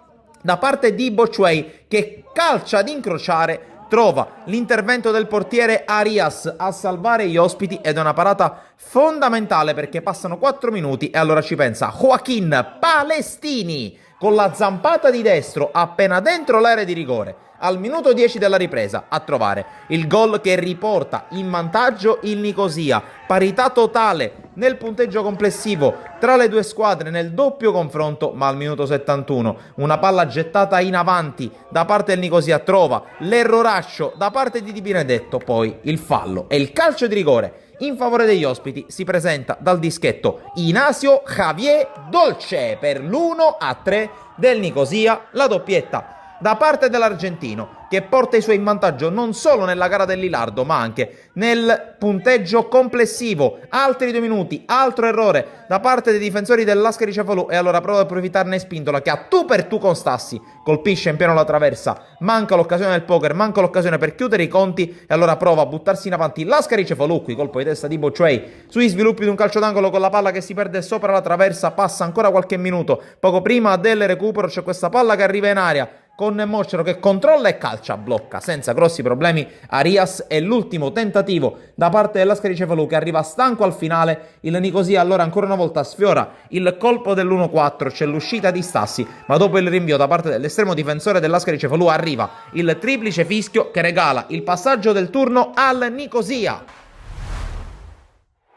da parte di Bocciuei che calcia ad incrociare, trova l'intervento del portiere Arias a salvare gli ospiti ed è una parata fondamentale, perché passano 4 minuti e allora ci pensa Joaquin Palestini con la zampata di destro appena dentro l'area di rigore al minuto 10 della ripresa a trovare il gol che riporta in vantaggio il Nicosia. Parità totale nel punteggio complessivo tra le due squadre nel doppio confronto, ma al minuto 71 una palla gettata in avanti da parte del Nicosia trova l'erroraccio da parte di Di Benedetto, poi il fallo e il calcio di rigore in favore degli ospiti si presenta dal dischetto Inasio Javier Dolce per l'1-3 del Nicosia, la doppietta da parte dell'argentino che porta i suoi in vantaggio non solo nella gara dell'Ilardo ma anche nel punteggio complessivo. Altri 2 minuti, altro errore da parte dei difensori del Lascari Cefalù e allora prova ad approfittarne Spindola che a tu per tu con Stassi colpisce in pieno la traversa, manca l'occasione del poker, manca l'occasione per chiudere i conti e allora prova a buttarsi in avanti Lascari Cefalù, qui colpo di testa di Bocciuei sui sviluppi di un calcio d'angolo con la palla che si perde sopra la traversa. Passa ancora qualche minuto, poco prima del recupero c'è questa palla che arriva in aria con Moccero che controlla e calcia, blocca senza grossi problemi Arias e l'ultimo tentativo da parte del Lascari Cefalù che arriva stanco al finale. Il Nicosia allora ancora una volta sfiora il colpo dell'1-4, c'è l'uscita di Stassi ma dopo il rinvio da parte dell'estremo difensore del Lascari Cefalù arriva il triplice fischio che regala il passaggio del turno al Nicosia.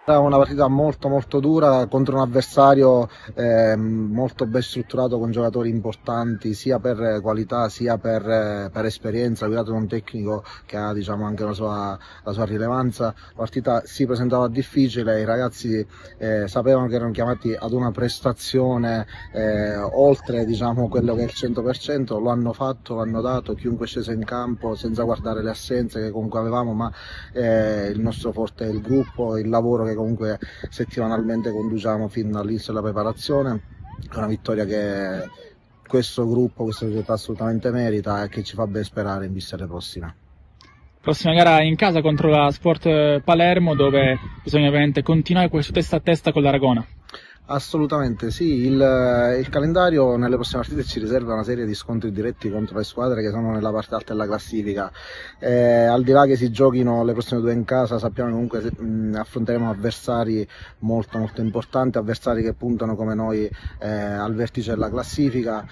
Era una partita molto dura contro un avversario molto ben strutturato con giocatori importanti sia per qualità sia per esperienza, guidato da un tecnico che ha anche la sua rilevanza. La partita si presentava difficile, i ragazzi sapevano che erano chiamati ad una prestazione oltre quello che è il 100%, lo hanno fatto, lo hanno dato, chiunque è sceso in campo senza guardare le assenze che comunque avevamo, ma il nostro forte è il gruppo, il lavoro che comunque settimanalmente conduciamo fin dall'inizio della preparazione. È una vittoria che questo gruppo, questa società assolutamente merita e che ci fa ben sperare in vista delle prossime. Prossima gara in casa contro la Sport Palermo, dove bisogna ovviamente continuare questo testa a testa con l'Aragona. Assolutamente sì, il calendario nelle prossime partite ci riserva una serie di scontri diretti contro le squadre che sono nella parte alta della classifica. Al di là che si giochino le prossime 2 in casa, sappiamo che comunque affronteremo avversari molto importanti, avversari che puntano come noi al vertice della classifica.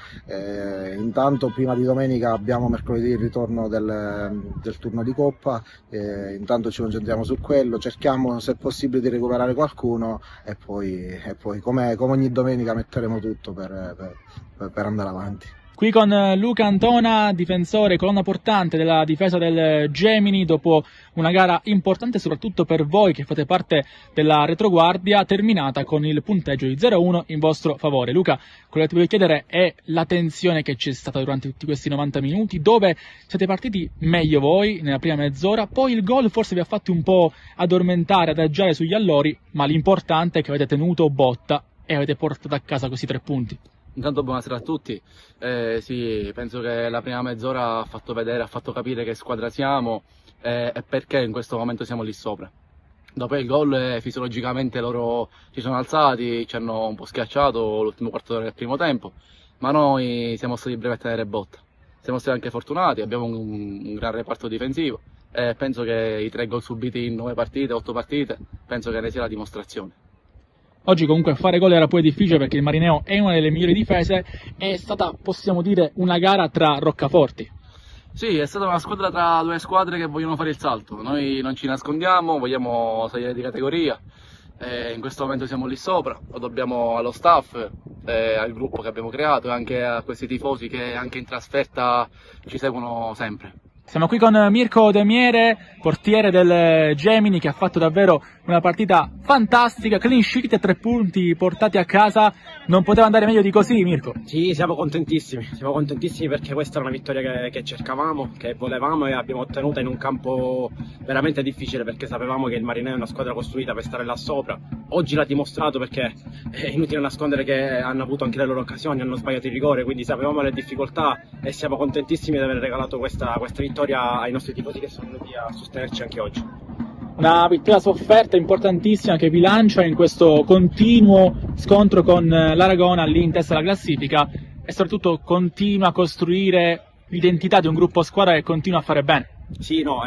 Intanto prima di domenica abbiamo mercoledì il ritorno del turno di Coppa, intanto ci concentriamo su quello, cerchiamo se possibile di recuperare qualcuno e poi come ogni domenica metteremo tutto per andare avanti. Qui con Luca Antona, difensore, colonna portante della difesa del Gemini, dopo una gara importante soprattutto per voi che fate parte della retroguardia, terminata con il punteggio di 0-1 in vostro favore. Luca, quello che ti voglio chiedere è la tensione che c'è stata durante tutti questi 90 minuti, dove siete partiti meglio voi nella prima mezz'ora, poi il gol forse vi ha fatti un po' addormentare, adagiare sugli allori, ma l'importante è che avete tenuto botta e avete portato a casa questi 3 punti. Intanto buonasera a tutti. Sì, penso che la prima mezz'ora ha fatto vedere, ha fatto capire che squadra siamo e perché in questo momento siamo lì sopra. Dopo il gol fisiologicamente loro si sono alzati, ci hanno un po' schiacciato l'ultimo quarto d'ora del primo tempo, ma noi siamo stati brevetti a tenere botta. Siamo stati anche fortunati, abbiamo un gran reparto difensivo e penso che i 3 gol subiti in 9 partite, 8 partite, penso che ne sia la dimostrazione. Oggi comunque fare gol era pure difficile perché il Marineo è una delle migliori difese, è stata, possiamo dire, una gara tra roccaforti. Sì, è stata una squadra tra due squadre che vogliono fare il salto. Noi non ci nascondiamo, vogliamo salire di categoria. In questo momento siamo lì sopra, lo dobbiamo allo staff, al gruppo che abbiamo creato e anche a questi tifosi che anche in trasferta ci seguono sempre. Siamo qui con Mirko De Miere, portiere del Gemini, che ha fatto davvero una partita fantastica, clean sheet e 3 punti portati a casa. Non poteva andare meglio di così, Mirko. Sì, siamo contentissimi perché questa era una vittoria che cercavamo, che volevamo e abbiamo ottenuta in un campo veramente difficile perché sapevamo che il Marineo è una squadra costruita per stare là sopra. Oggi l'ha dimostrato perché è inutile nascondere che hanno avuto anche le loro occasioni, hanno sbagliato il rigore, quindi sapevamo le difficoltà e siamo contentissimi di aver regalato questa vittoria ai nostri tifosi che sono venuti a sostenerci anche oggi. Una vittoria sofferta importantissima che vi lancia in questo continuo scontro con l'Aragona lì in testa alla classifica e soprattutto continua a costruire l'identità di un gruppo squadra che continua a fare bene. Sì, no,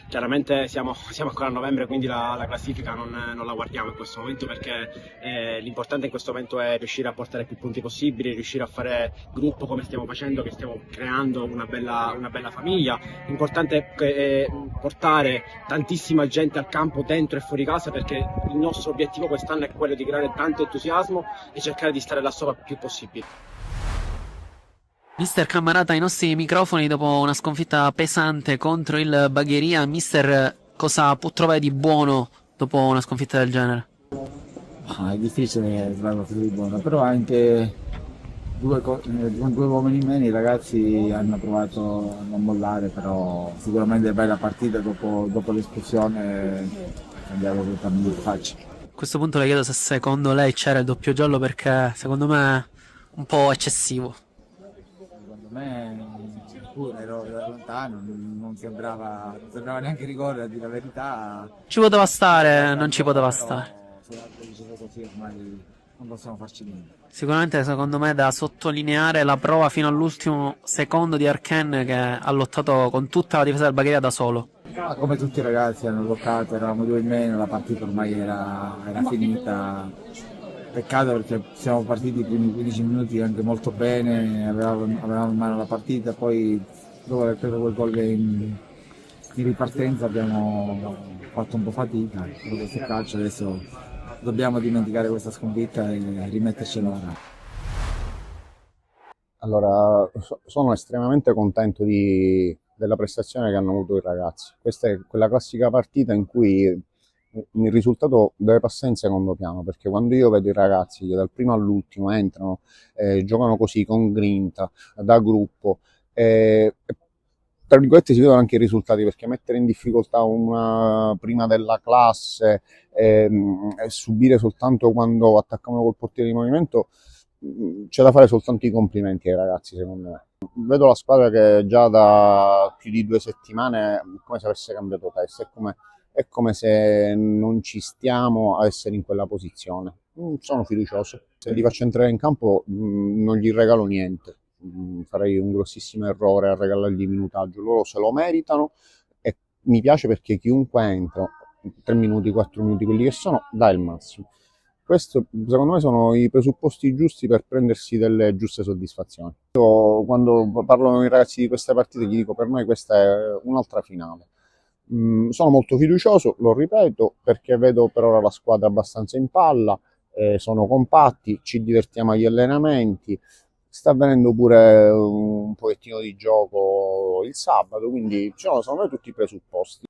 chiaramente siamo ancora a novembre, quindi la classifica non la guardiamo in questo momento perché l'importante in questo momento è riuscire a portare più punti possibili, riuscire a fare gruppo come stiamo facendo, che stiamo creando una bella famiglia. L'importante è portare tantissima gente al campo dentro e fuori casa perché il nostro obiettivo quest'anno è quello di creare tanto entusiasmo e cercare di stare là sopra il più possibile. Mister Cammarata, ai nostri microfoni dopo una sconfitta pesante contro il Bagheria. Mister, cosa può trovare di buono dopo una sconfitta del genere? È difficile trovare qualcosa di buono, però anche con 2 uomini in meno i ragazzi hanno provato a non mollare, però sicuramente poi la partita dopo l'espulsione è cambiato totalmente in faccia. A questo punto le chiedo se secondo lei c'era il doppio giallo perché secondo me è un po' eccessivo. Secondo me pure ero da lontano, non sembrava neanche rigore, a dire la verità. Ci poteva stare, non ci poteva stare. Se l'arbitro diceva così ormai non possiamo farci niente. Sicuramente secondo me è da sottolineare la prova fino all'ultimo secondo di Arken che ha lottato con tutta la difesa del Bagheria da solo. Ma come tutti i ragazzi hanno bloccato, eravamo 2 in meno, la partita ormai era finita. Peccato perché siamo partiti i primi 15 minuti anche molto bene, avevamo in mano la partita, poi dopo aver preso quel gol in ripartenza abbiamo fatto un po' fatica, però questo è calcio, adesso dobbiamo dimenticare questa sconfitta e rimettercela ora. Allora, sono estremamente contento della prestazione che hanno avuto i ragazzi. Questa è quella classica partita in cui il risultato deve passare in secondo piano, perché quando io vedo i ragazzi che dal primo all'ultimo entrano, giocano così con grinta, da gruppo, tra virgolette si vedono anche i risultati, perché mettere in difficoltà una prima della classe e subire soltanto quando attaccano col portiere di movimento, c'è da fare soltanto i complimenti ai ragazzi, secondo me. Vedo la squadra che già da più di 2 settimane è come se avesse cambiato testa, è come se non ci stiamo a essere in quella posizione. Sono fiducioso. Se li faccio entrare in campo non gli regalo niente. Farei un grossissimo errore a regalargli minutaggio. Loro se lo meritano e mi piace perché chiunque entra, 3 minuti, 4 minuti, quelli che sono, dà il massimo. Questo secondo me sono i presupposti giusti per prendersi delle giuste soddisfazioni. Io quando parlo con i ragazzi di queste partite gli dico per noi questa è un'altra finale. Sono molto fiducioso, lo ripeto, perché vedo per ora la squadra abbastanza in palla, sono compatti, ci divertiamo agli allenamenti, sta avvenendo pure un pochettino di gioco il sabato, quindi sono secondo me tutti i presupposti.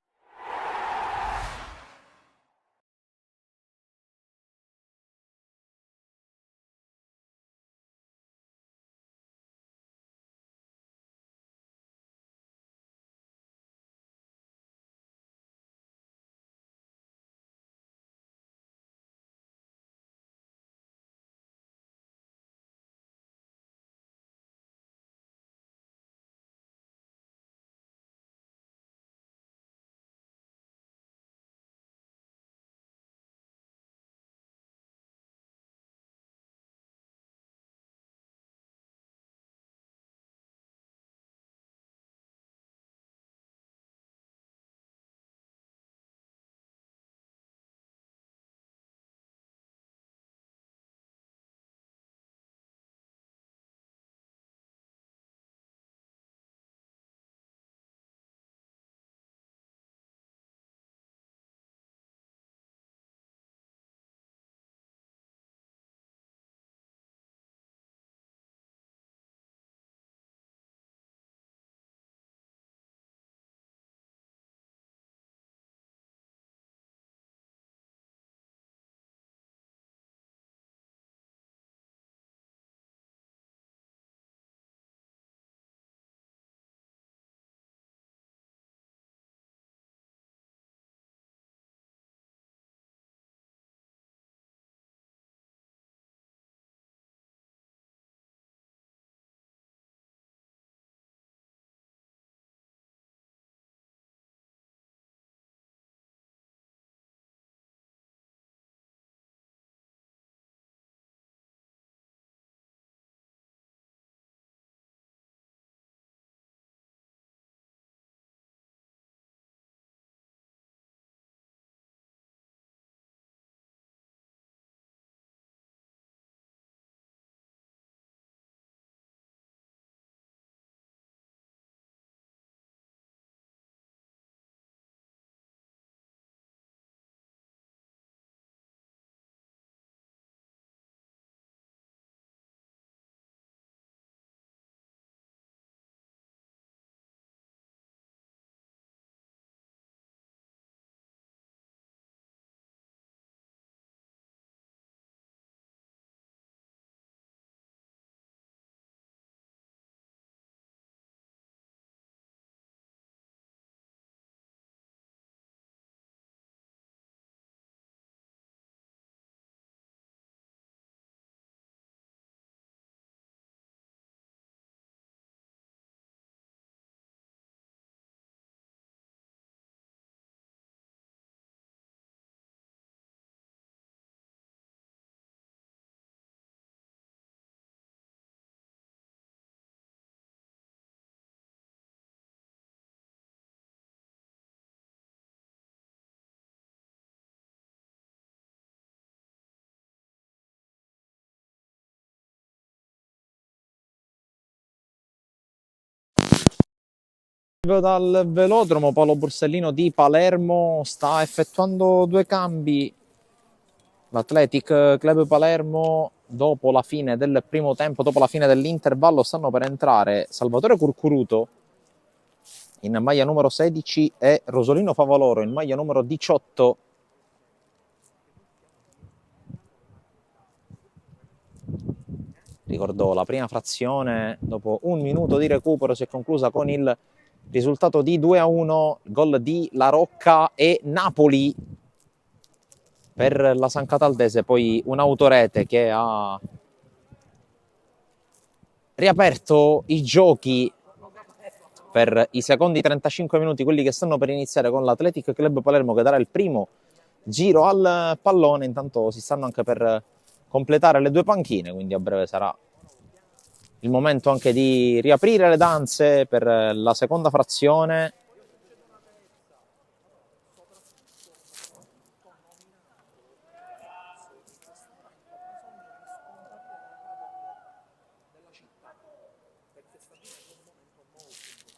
Dal velodromo Paolo Borsellino di Palermo sta effettuando 2 cambi. L'Athletic Club Palermo, dopo la fine del primo tempo, dopo la fine dell'intervallo, stanno per entrare Salvatore Curcuruto in maglia numero 16 e Rosolino Favaloro in maglia numero 18. Ricordo, la prima frazione dopo un minuto di recupero si è conclusa con il risultato di 2-1, gol di La Rocca e Napoli per la San Cataldese, poi un'autorete che ha riaperto i giochi per i secondi 35 minuti, quelli che stanno per iniziare, con l'Athletic Club Palermo che darà il primo giro al pallone. Intanto si stanno anche per completare le 2 panchine, quindi a breve sarà il momento anche di riaprire le danze per la seconda frazione.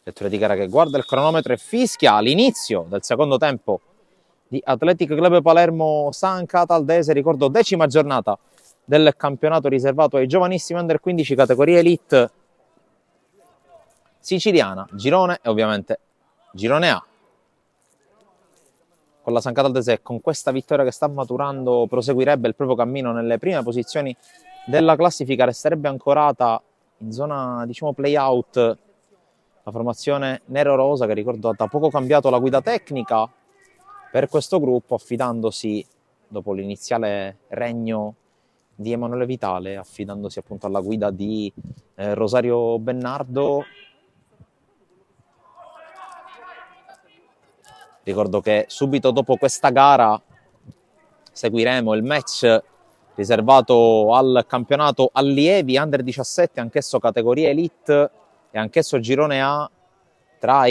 Lettura di gara che guarda il cronometro e fischia l'inizio del secondo tempo di Athletic Club Palermo San Cataldese. Ricordo, 10ª giornata del campionato riservato ai giovanissimi under 15 categoria elite siciliana, girone e ovviamente girone A. Con la San Cataldese, con questa vittoria che sta maturando, proseguirebbe il proprio cammino nelle prime posizioni della classifica. Resterebbe ancorata in zona, diciamo, play-out la formazione nero-rosa, che ricordo ha da poco cambiato la guida tecnica per questo gruppo, affidandosi, dopo l'iniziale regno di Emanuele Vitale, affidandosi appunto alla guida di Rosario Bennardo. Ricordo che subito dopo questa gara seguiremo il match riservato al campionato allievi under 17, anch'esso categoria elite e anch'esso girone A, tra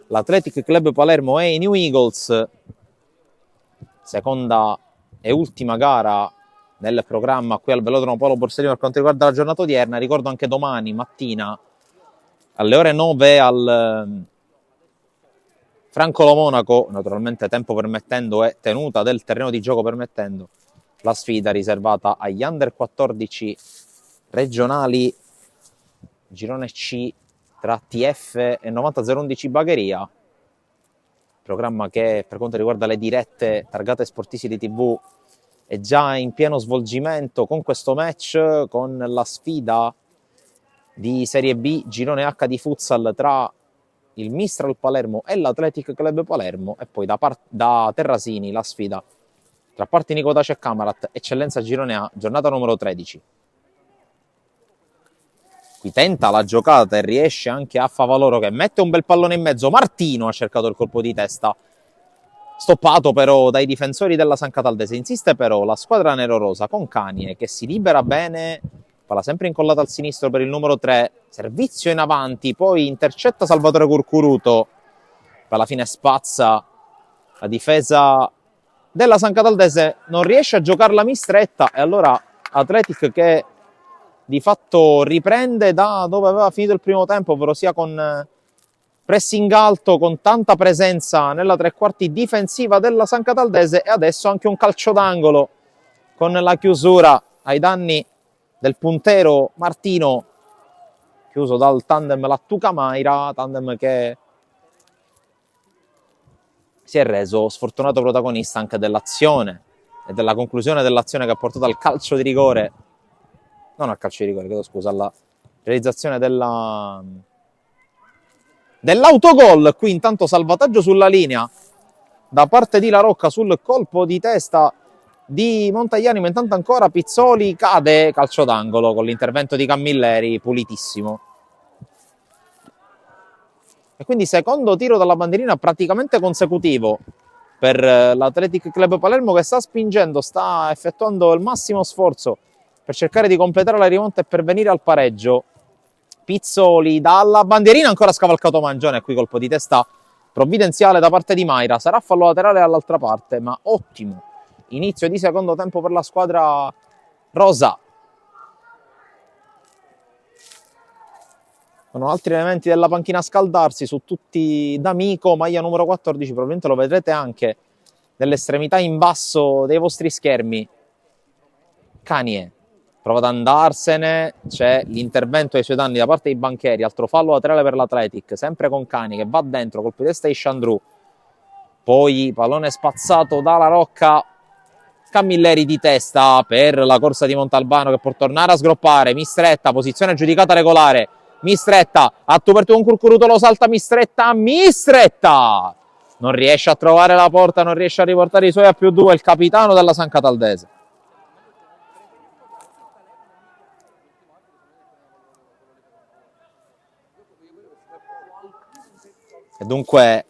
l'Athletic Club Palermo e i New Eagles. Seconda e ultima gara nel programma qui al velodromo Paolo Borsellino per quanto riguarda la giornata odierna. Ricordo anche domani mattina alle ore 9 al Francolo Monaco, naturalmente tempo permettendo e tenuta del terreno di gioco permettendo, la sfida riservata agli under 14 regionali girone C tra TF e 90-011 Bagheria. Programma che, per quanto riguarda le dirette targate Sportisti di TV, è già in pieno svolgimento con questo match, con la sfida di Serie B girone H di futsal tra il Mistral Palermo e l'Athletic Club Palermo, e poi da Terrasini la sfida tra Partini Codace e Camarat, Eccellenza girone A, giornata numero 13. Qui tenta la giocata e riesce anche a Favaloro, che mette un bel pallone in mezzo. Martino ha cercato il colpo di testa, stoppato però dai difensori della San Cataldese. Insiste però la squadra nero-rosa con Canie, che si libera bene, palla sempre incollata al sinistro per il numero 3, servizio in avanti, poi intercetta Salvatore Curcuruto, alla fine spazza la difesa della San Cataldese, non riesce a giocarla mistretta, e allora Athletic, che di fatto riprende da dove aveva finito il primo tempo, ovvero sia con pressing alto, con tanta presenza nella tre quarti difensiva della San Cataldese, e adesso anche un calcio d'angolo con la chiusura ai danni del puntero Martino, chiuso dal tandem Lattuca-Maira, tandem che si è reso sfortunato protagonista anche dell'azione e della conclusione dell'azione che ha portato al calcio di rigore, non al calcio di rigore, chiedo scusa, alla realizzazione dell'autogol. Qui intanto salvataggio sulla linea da parte di La Rocca sul colpo di testa di Montagliani, ma intanto ancora Pizzoli cade, calcio d'angolo con l'intervento di Camilleri, pulitissimo. E quindi secondo tiro dalla bandierina praticamente consecutivo per l'Athletic Club Palermo, che sta spingendo, sta effettuando il massimo sforzo per cercare di completare la rimonta e per venire al pareggio. Pizzoli dalla bandierina, ancora scavalcato Mangione, qui colpo di testa provvidenziale da parte di Maira, sarà fallo laterale dall'altra parte, ma ottimo inizio di secondo tempo per la squadra rosa. Sono altri elementi della panchina a scaldarsi su tutti D'Amico, maglia numero 14, probabilmente lo vedrete anche nell'estremità in basso dei vostri schermi. Kanye prova ad andarsene, c'è l'intervento ai suoi danni da parte dei banchieri, altro fallo laterale per l'Athletic, sempre con Kanye che va dentro, colpo di testa di Chandru, poi pallone spazzato dalla Rocca, Camilleri di testa per la corsa di Montalbano che può tornare a sgroppare, Mistretta, posizione giudicata regolare, Mistretta, a tu per tu un Curcuruto, lo salta Mistretta, non riesce a trovare la porta, non riesce a riportare i suoi a +2, il capitano della San Cataldese. E dunque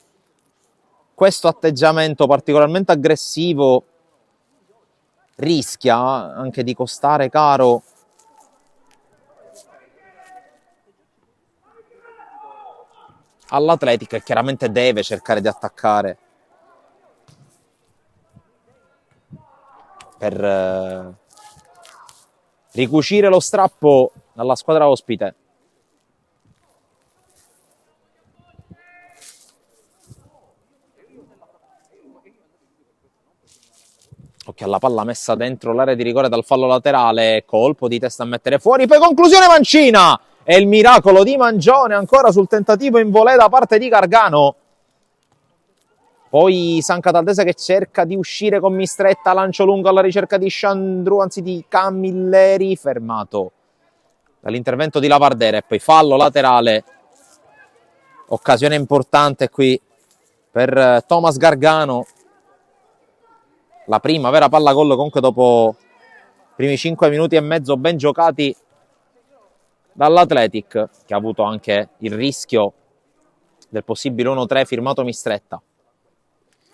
questo atteggiamento particolarmente aggressivo rischia anche di costare caro all'Athletic, che chiaramente deve cercare di attaccare per ricucire lo strappo dalla squadra ospite. Occhio alla palla messa dentro l'area di rigore dal fallo laterale, colpo di testa a mettere fuori, poi conclusione mancina! E il miracolo di Mangione ancora sul tentativo in volée da parte di Gargano. Poi San Cataldese che cerca di uscire con Mistretta, lancio lungo alla ricerca di Chandru, anzi di Camilleri, fermato dall'intervento di Lavardera, e poi fallo laterale. Occasione importante qui per Thomas Gargano. La prima vera palla gol comunque dopo i primi 5 minuti e mezzo ben giocati dall'Athletic, che ha avuto anche il rischio del possibile 1-3 firmato Mistretta.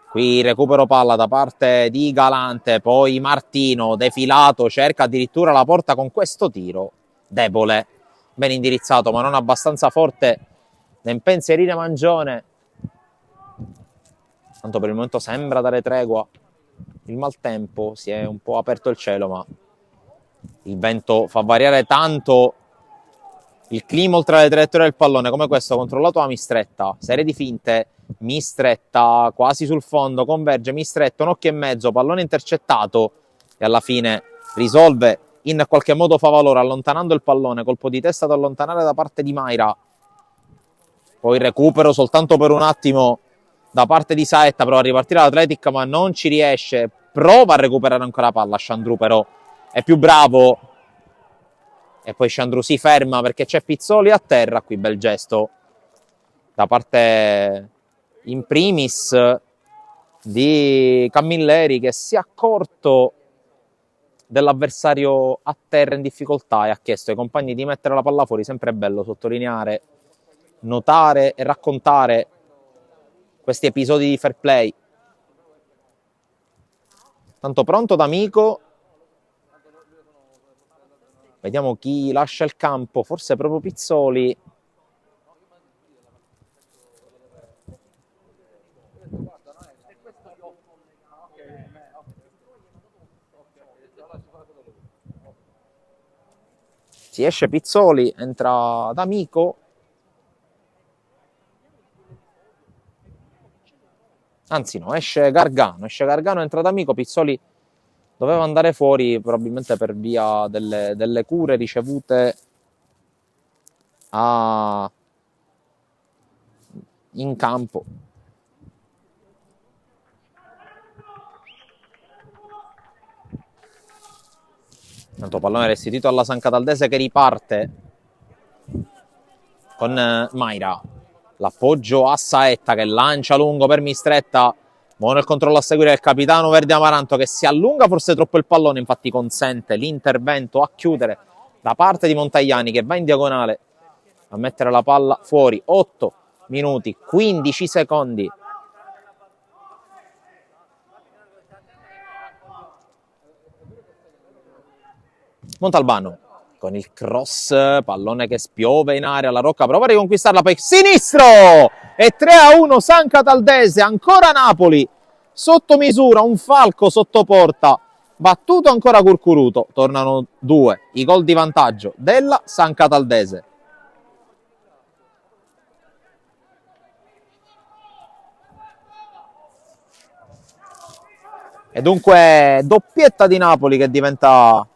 Qui recupero palla da parte di Galante, poi Martino, defilato, cerca addirittura la porta con questo tiro. Debole, ben indirizzato ma non abbastanza forte da impensierire Mangione. Tanto per il momento sembra dare tregua il maltempo, si è un po' aperto il cielo, ma il vento fa variare tanto il clima oltre le traiettorie del pallone, come questo controllato da Mistretta, serie di finte, Mistretta quasi sul fondo, converge Mistretta, un occhio e mezzo, pallone intercettato, e alla fine risolve, in qualche modo fa valore allontanando il pallone, colpo di testa da allontanare da parte di Maira, poi recupero soltanto per un attimo da parte di Saetta, prova a ripartire l'Athletic ma non ci riesce, prova a recuperare ancora palla, Chandru però è più bravo, e poi Chandru si ferma perché c'è Pizzoli a terra. Qui bel gesto da parte in primis di Camilleri, che si è accorto dell'avversario a terra in difficoltà e ha chiesto ai compagni di mettere la palla fuori. Sempre è bello sottolineare, notare e raccontare questi episodi di fair play. Tanto pronto D'Amico, vediamo chi lascia il campo, forse proprio Pizzoli. Si esce Pizzoli, entra D'Amico. Anzi no, esce Gargano, entra D'Amico, Pizzoli doveva andare fuori probabilmente per via delle cure ricevute in campo. Tanto pallone restituito alla San Cataldese, che riparte con Maira. L'appoggio a Saetta che lancia lungo per Mistretta. Buono il controllo a seguire del capitano verde Amaranto, che si allunga forse troppo il pallone, infatti consente l'intervento a chiudere da parte di Montagliani, che va in diagonale a mettere la palla fuori. 8 minuti, 15 secondi. Montalbano con il cross, pallone che spiove in area, la Rocca prova a riconquistarla, poi sinistro, e 3-1 San Cataldese, ancora Napoli sotto misura, un falco sotto porta, battuto ancora Curcuruto, tornano 2 i gol di vantaggio della San Cataldese. E dunque doppietta di Napoli che diventa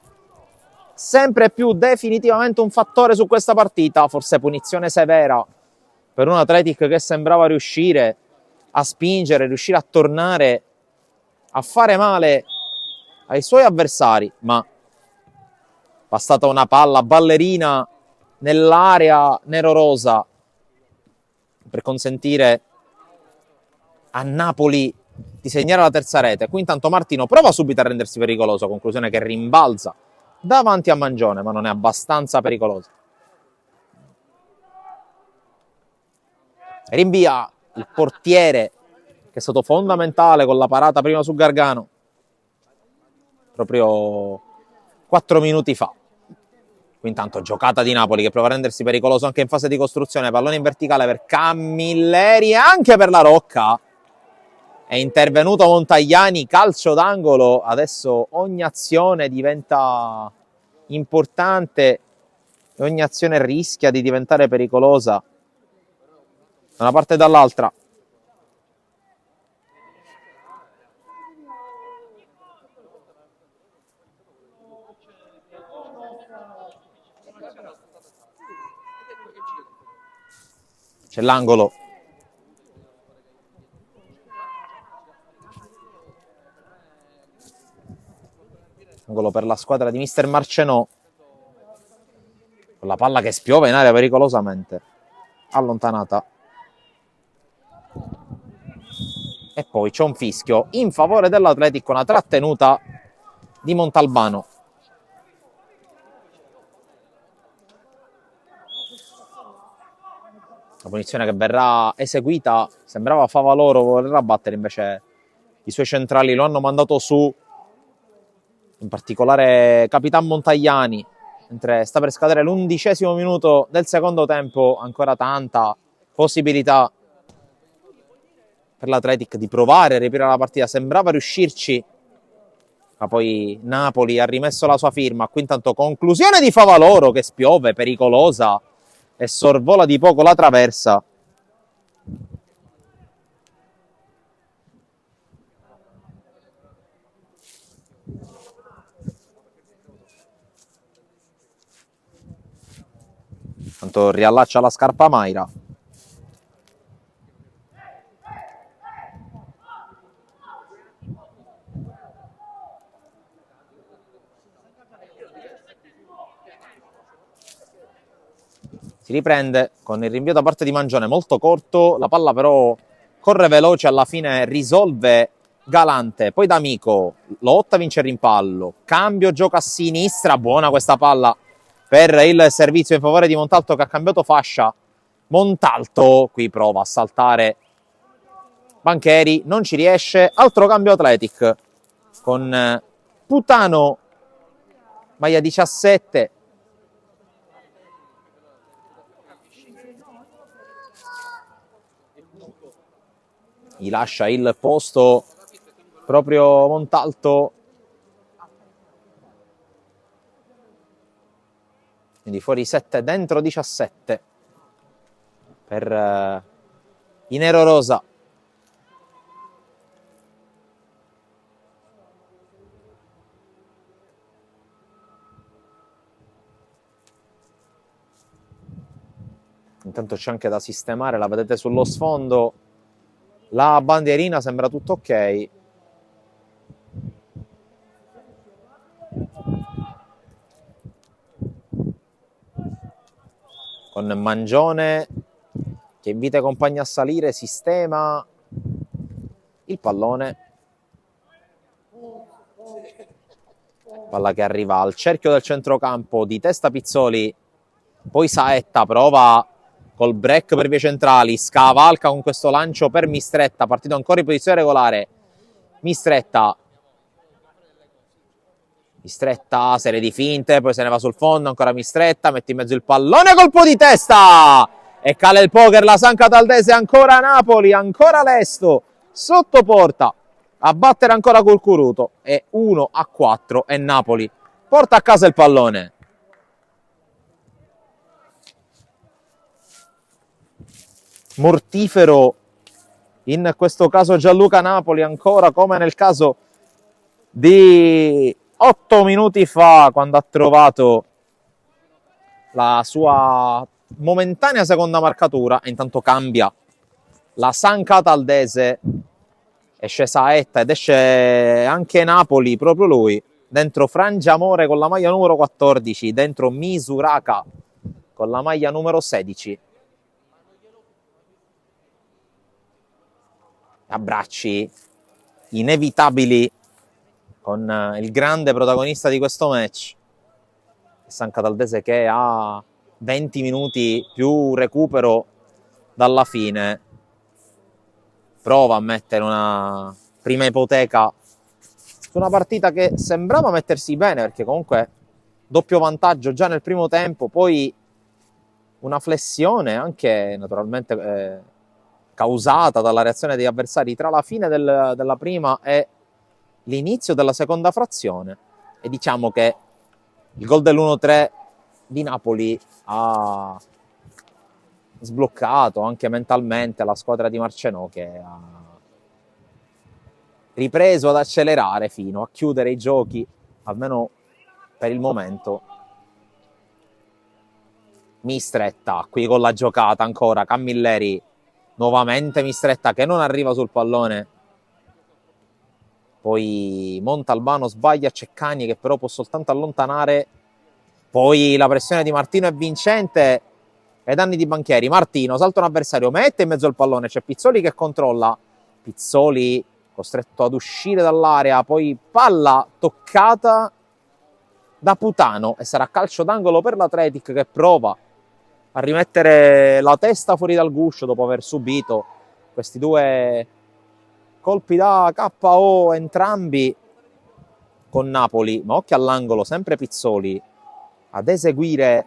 sempre più definitivamente un fattore su questa partita. Forse punizione severa per un Athletic che sembrava riuscire a spingere, riuscire a tornare a fare male ai suoi avversari, ma passata una palla ballerina nell'area nero-rosa per consentire a Napoli di segnare la terza rete. Qui intanto Martino prova subito a rendersi pericoloso, conclusione che rimbalza davanti a Mangione, ma non è abbastanza pericolosa. Rinvia il portiere, che è stato fondamentale con la parata prima su Gargano, proprio 4 minuti fa. Qui intanto giocata di Napoli che prova a rendersi pericoloso anche in fase di costruzione, pallone in verticale per Camilleri e anche per la Rocca. È intervenuto Montagliani, calcio d'angolo. Adesso ogni azione diventa importante e ogni azione rischia di diventare pericolosa da una parte e dall'altra. C'è l'angolo. Angolo per la squadra di mister Marcenò, con la palla che spiove in aria pericolosamente allontanata. E poi c'è un fischio in favore dell'Athletic con una trattenuta di Montalbano. La punizione che verrà eseguita sembrava Favaloro volerla battere, invece i suoi centrali lo hanno mandato su, in particolare Capitan Montagliani, mentre sta per scadere l'11° minuto del secondo tempo. Ancora tanta possibilità per l'Athletic di provare a riprendere la partita, sembrava riuscirci, ma poi Napoli ha rimesso la sua firma. Qui intanto conclusione di Favaloro che spiove, pericolosa, e sorvola di poco la traversa. Tanto riallaccia la scarpa Maira. Si riprende con il rinvio da parte di Mangione, molto corto, la palla però corre veloce, alla fine risolve Galante, poi D'Amico, lotta, vince il rimpallo, cambio, gioca a sinistra, buona questa palla per il servizio in favore di Montalto che ha cambiato fascia. Montalto qui prova a saltare Bancheri, non ci riesce, altro cambio Athletic con Putano, maglia 17, gli lascia il posto proprio Montalto, quindi fuori 7, dentro 17 per i nero-rosa. Intanto c'è anche da sistemare, la vedete sullo sfondo, la bandierina, sembra tutto ok. Con Mangione che invita i compagni a salire, sistema il pallone. Palla che arriva al cerchio del centrocampo, di testa Pizzoli, poi Saetta prova col break per vie centrali, scavalca con questo lancio per Mistretta, partito ancora in posizione regolare. Mistretta, serie di finte, poi se ne va sul fondo, ancora Mistretta, mette in mezzo il pallone, colpo di testa! E cala il poker, la San Cataldese, ancora Napoli, ancora Lesto, sotto porta, a battere ancora Curcuruto, e 1-4, e Napoli porta a casa il pallone. Mortifero in questo caso Gianluca Napoli, ancora come nel caso di 8 minuti fa, quando ha trovato la sua momentanea seconda marcatura, e intanto cambia la San Cataldese, esce Saetta ed esce anche Napoli, proprio lui, dentro Frangiamore con la maglia numero 14, dentro Misuraka con la maglia numero 16. Abbracci inevitabili con il grande protagonista di questo match, San Cataldese, che ha 20 minuti più recupero dalla fine prova a mettere una prima ipoteca su una partita che sembrava mettersi bene, perché comunque doppio vantaggio già nel primo tempo, poi una flessione anche naturalmente causata dalla reazione degli avversari tra la fine della prima e l'inizio della seconda frazione. E diciamo che il gol dell'1-3 di Napoli ha sbloccato anche mentalmente la squadra di Marcenò, che ha ripreso ad accelerare fino a chiudere i giochi, almeno per il momento. Mistretta qui con la giocata ancora, Camilleri nuovamente, Mistretta che non arriva sul pallone, poi Montalbano sbaglia, Ceccani che però può soltanto allontanare, poi la pressione di Martino è vincente ai danni di Banchieri. Martino salta un avversario, mette in mezzo il pallone, c'è Pizzoli che controlla, Pizzoli costretto ad uscire dall'area, poi palla toccata da Putano e sarà calcio d'angolo per l'Atletic, che prova a rimettere la testa fuori dal guscio dopo aver subito questi due colpi da KO entrambi con Napoli. Ma occhio all'angolo, sempre Pizzoli ad eseguire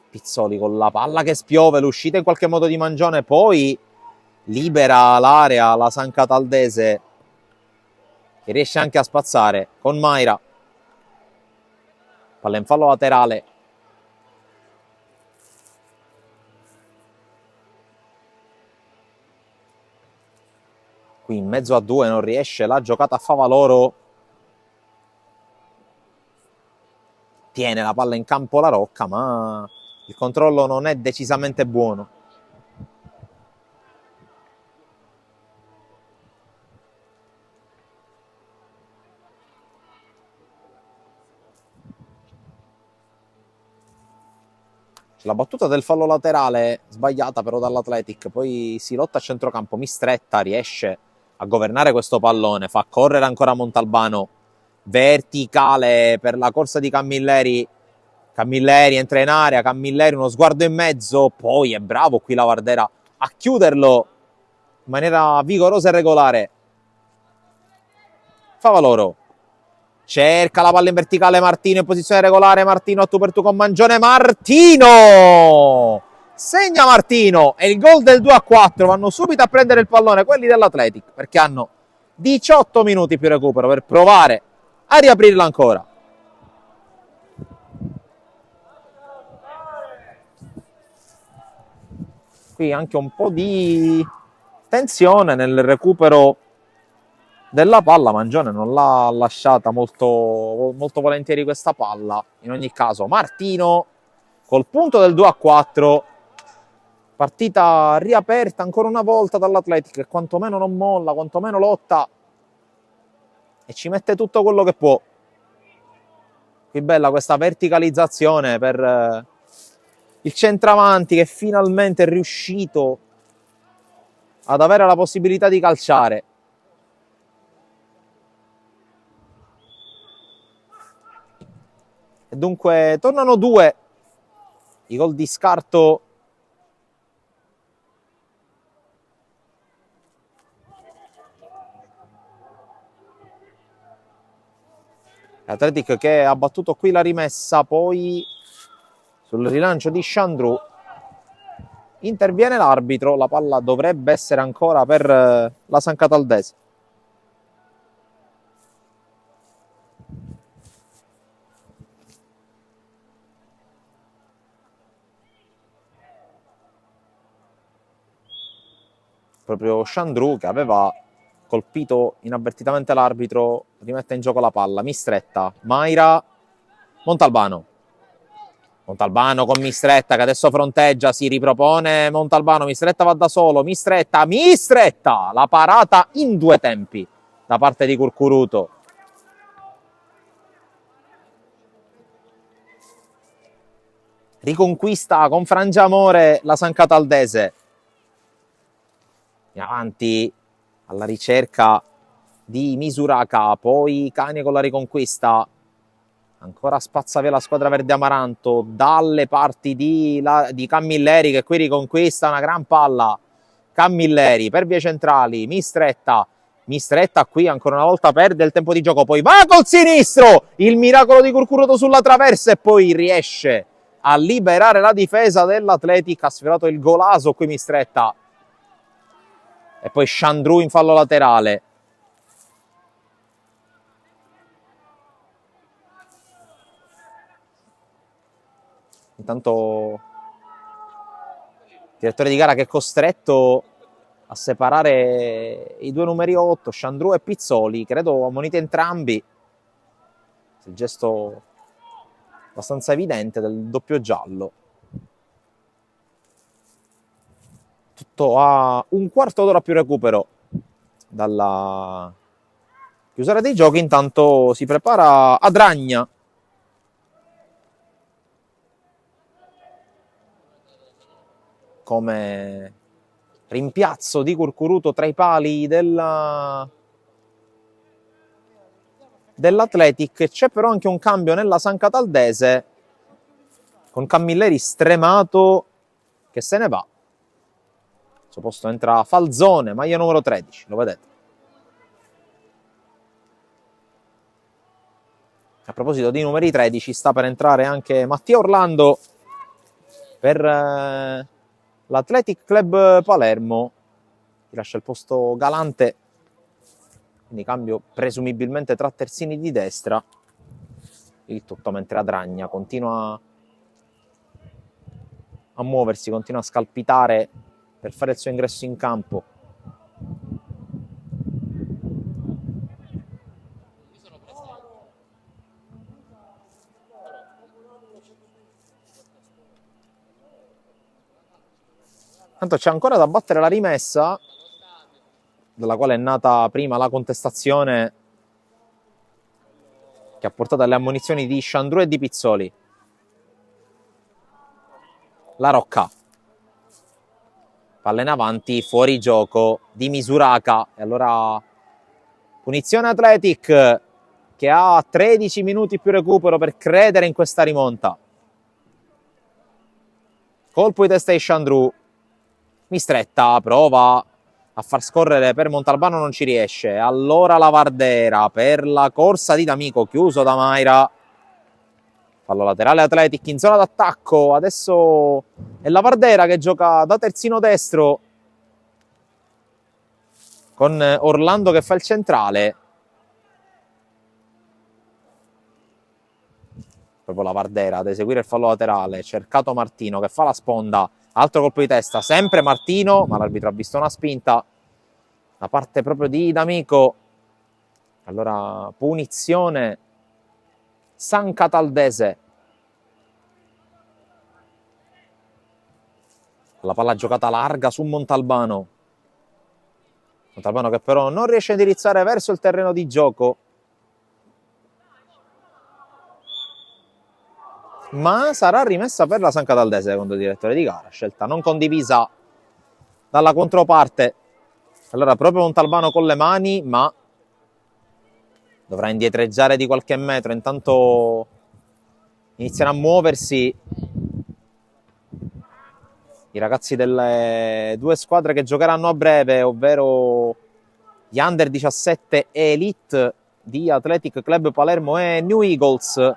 Pizzoli con la palla che spiove, l'uscita in qualche modo di Mangione, poi libera l'area la San Cataldese, che riesce anche a spazzare con Maira, palla in fallo laterale. Qui in mezzo a due non riesce la giocata a Favaloro, tiene la palla in campo la Rocca, ma il controllo non è decisamente buono. La battuta del fallo laterale sbagliata però dall'Athletic, poi si lotta a centrocampo, Mistretta riesce a governare questo pallone, fa correre ancora Montalbano, verticale per la corsa di Camilleri, Camilleri entra in area, Camilleri uno sguardo in mezzo, poi è bravo qui la Vardera a chiuderlo in maniera vigorosa e regolare. Favaloro cerca la palla in verticale, Martino in posizione regolare, Martino a tu per tu con Mangione, Martino! Segna Martino e il gol del 2-4, vanno subito a prendere il pallone quelli dell'Athletic, perché hanno 18 minuti più recupero per provare a riaprirla ancora. Qui anche un po' di tensione nel recupero della palla, Mangione non l'ha lasciata molto volentieri questa palla. In ogni caso Martino col punto del 2-4, partita riaperta ancora una volta dall'Athletic, che quantomeno non molla, quantomeno lotta e ci mette tutto quello che può. Qui bella questa verticalizzazione per il centravanti, che finalmente è riuscito ad avere la possibilità di calciare. E dunque tornano due i gol di scarto Athletic, che ha battuto qui la rimessa, poi sul rilancio di Chandru interviene l'arbitro, la palla dovrebbe essere ancora per la San Cataldese. proprio Chandru che aveva colpito inavvertitamente l'arbitro, rimette in gioco la palla, Mistretta, Mayra, Montalbano con Mistretta che adesso fronteggia, si ripropone Montalbano, Mistretta va da solo, Mistretta, la parata in 2 tempi da parte di Curcuruto. Riconquista con frangiamore la San Cataldese. In avanti alla ricerca di Misuraka, poi Cane con la riconquista. Ancora spazza via la squadra verde amaranto dalle parti di Camilleri che qui riconquista una gran palla. Camilleri per vie centrali, Mistretta qui ancora una volta perde il tempo di gioco, poi va col sinistro, il miracolo di Curcuruto sulla traversa e poi riesce a liberare la difesa dell'Athletic, ha sfiorato il golaso qui Mistretta. E poi Chandru in fallo laterale. Intanto il direttore di gara che è costretto a separare i 2 numeri 8, Chandru e Pizzoli, credo ammoniti entrambi. Il gesto abbastanza evidente del doppio giallo. Tutto a un quarto d'ora più recupero dalla chiusura dei giochi. Intanto si prepara Adragna. Come rimpiazzo di Curcuruto tra i pali dell'Athletic. C'è però anche un cambio nella San Cataldese con Camilleri stremato che se ne va. Al suo posto entra Falzone, maglia numero 13, lo vedete. A proposito di numeri 13, sta per entrare anche Mattia Orlando per l'Athletic Club Palermo. Ti lascia il posto Galante, quindi cambio presumibilmente tra terzini di destra. Il tutto mentre Adragna continua a muoversi, continua a scalpitare per fare il suo ingresso in campo. Tanto c'è ancora da battere la rimessa, dalla quale è nata prima la contestazione che ha portato alle ammonizioni di Chandru e di Pizzoli. La Rocca. Palla in avanti, fuori gioco di Misuraka. E allora punizione Athletic che ha 13 minuti più recupero per credere in questa rimonta. Colpo di testa di Chandru. Mistretta prova a far scorrere per Montalbano, non ci riesce. Allora la Vardera per la corsa di D'Amico, chiuso da Mayra. Fallo laterale Athletic in zona d'attacco. Adesso è la Vardera che gioca da terzino destro con Orlando che fa il centrale. Proprio la Vardera ad eseguire il fallo laterale. Cercato Martino che fa la sponda. Altro colpo di testa, sempre Martino, ma l'arbitro ha visto una spinta da parte proprio di D'Amico. Allora, punizione San Cataldese. La palla giocata larga su Montalbano. Montalbano che però non riesce a indirizzare verso il terreno di gioco. Ma sarà rimessa per la San Cataldese, secondo il direttore di gara. Scelta non condivisa dalla controparte. Allora proprio Montalbano con le mani, ma dovrà indietreggiare di qualche metro. Intanto iniziano a muoversi i ragazzi delle 2 squadre che giocheranno a breve, ovvero gli Under 17 Elite di Athletic Club Palermo e New Eagles.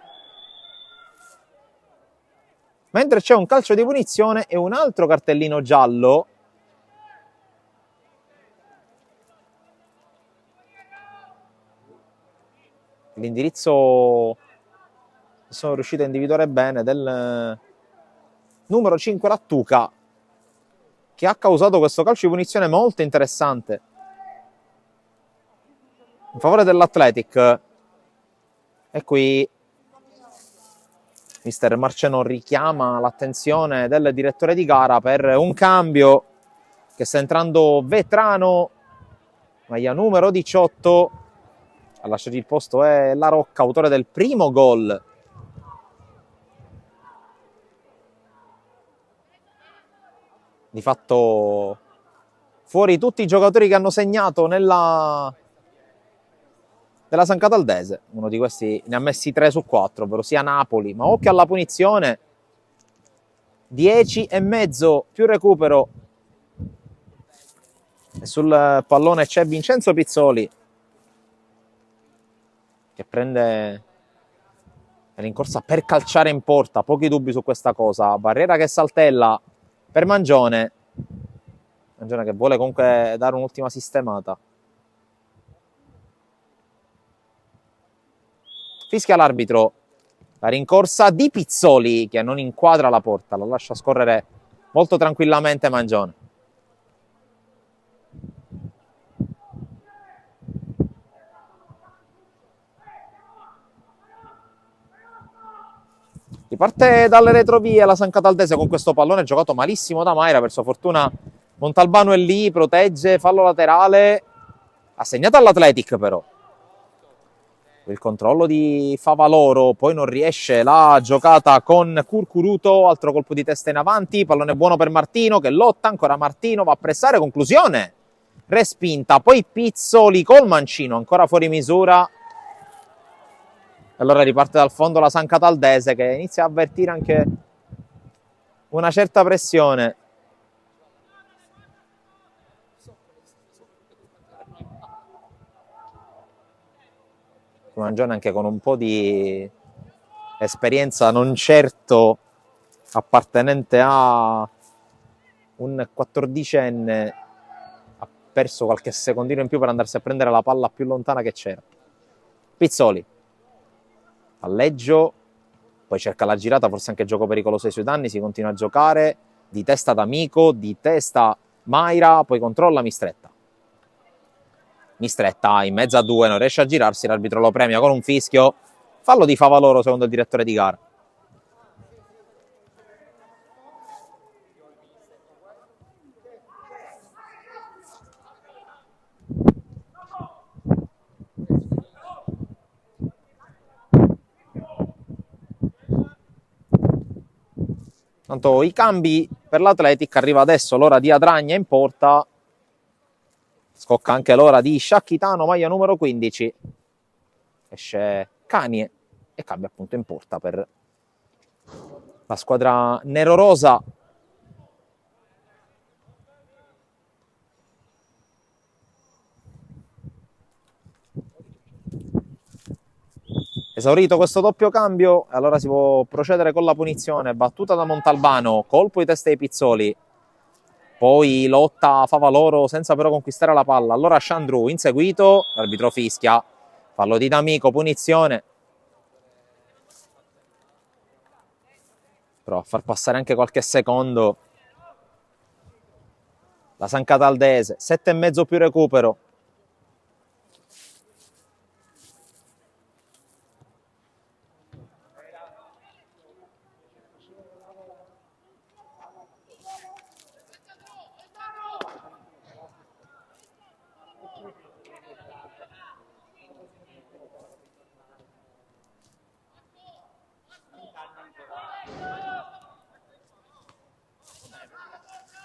Mentre c'è un calcio di punizione e un altro cartellino giallo. L'indirizzo sono riuscito a individuare bene del numero 5 Lattuca. che ha causato questo calcio di punizione molto interessante in favore dell'Athletic. E qui mister Marceno richiama l'attenzione del direttore di gara per un cambio, che sta entrando Vetrano, maglia numero 18. A lasciare il posto è La Rocca, autore del primo gol. Di fatto fuori tutti i giocatori che hanno segnato della San Cataldese. Uno di questi ne ha messi 3 su 4, ovvero sia Napoli. Ma occhio alla punizione. 10,5 più recupero. E sul pallone c'è Vincenzo Pizzoli, che prende la rincorsa per calciare in porta. Pochi dubbi su questa cosa. Barriera che saltella per Mangione. Mangione che vuole comunque dare un'ultima sistemata. Fischia l'arbitro. La rincorsa di Pizzoli, che non inquadra la porta, la lascia scorrere molto tranquillamente Mangione. Riparte dalle retrovie la San Cataldese con questo pallone giocato malissimo da Maira. Per sua fortuna Montalbano è lì, protegge, fallo laterale. Ha segnato all'Athletic però. Il controllo di Favaloro, poi non riesce la giocata con Curcuruto, altro colpo di testa in avanti, pallone buono per Martino che lotta, ancora Martino, va a pressare, conclusione, respinta, poi Pizzoli col mancino, ancora fuori misura. Allora riparte dal fondo la San Cataldese, che inizia a avvertire anche una certa pressione. Mangione anche con un po' di esperienza, non certo appartenente a un 14enne, ha perso qualche secondino in più per andarsi a prendere la palla più lontana che c'era. Pizzoli, palleggio, poi cerca la girata, forse anche gioco pericoloso ai suoi danni, si continua a giocare, di testa D'Amico, di testa Maira, poi controlla Mistretta. Mistretta in mezzo a due, non riesce a girarsi, l'arbitro lo premia con un fischio, fallo di Favaloro secondo il direttore di gara. Tanto i cambi per l'Athletic, arriva adesso l'ora di Adragna in porta, scocca anche l'ora di Sciacchitano, maglia numero 15, esce Canie e cambia appunto in porta per la squadra nerorosa. Esaurito questo doppio cambio, allora si può procedere con la punizione. Battuta da Montalbano, colpo di testa di Pizzoli, poi lotta Favaloro senza però conquistare la palla. Allora Chandru inseguito, l'arbitro fischia, fallo di D'Amico, punizione. Però a far passare anche qualche secondo la San Cataldese, 7,5 più recupero.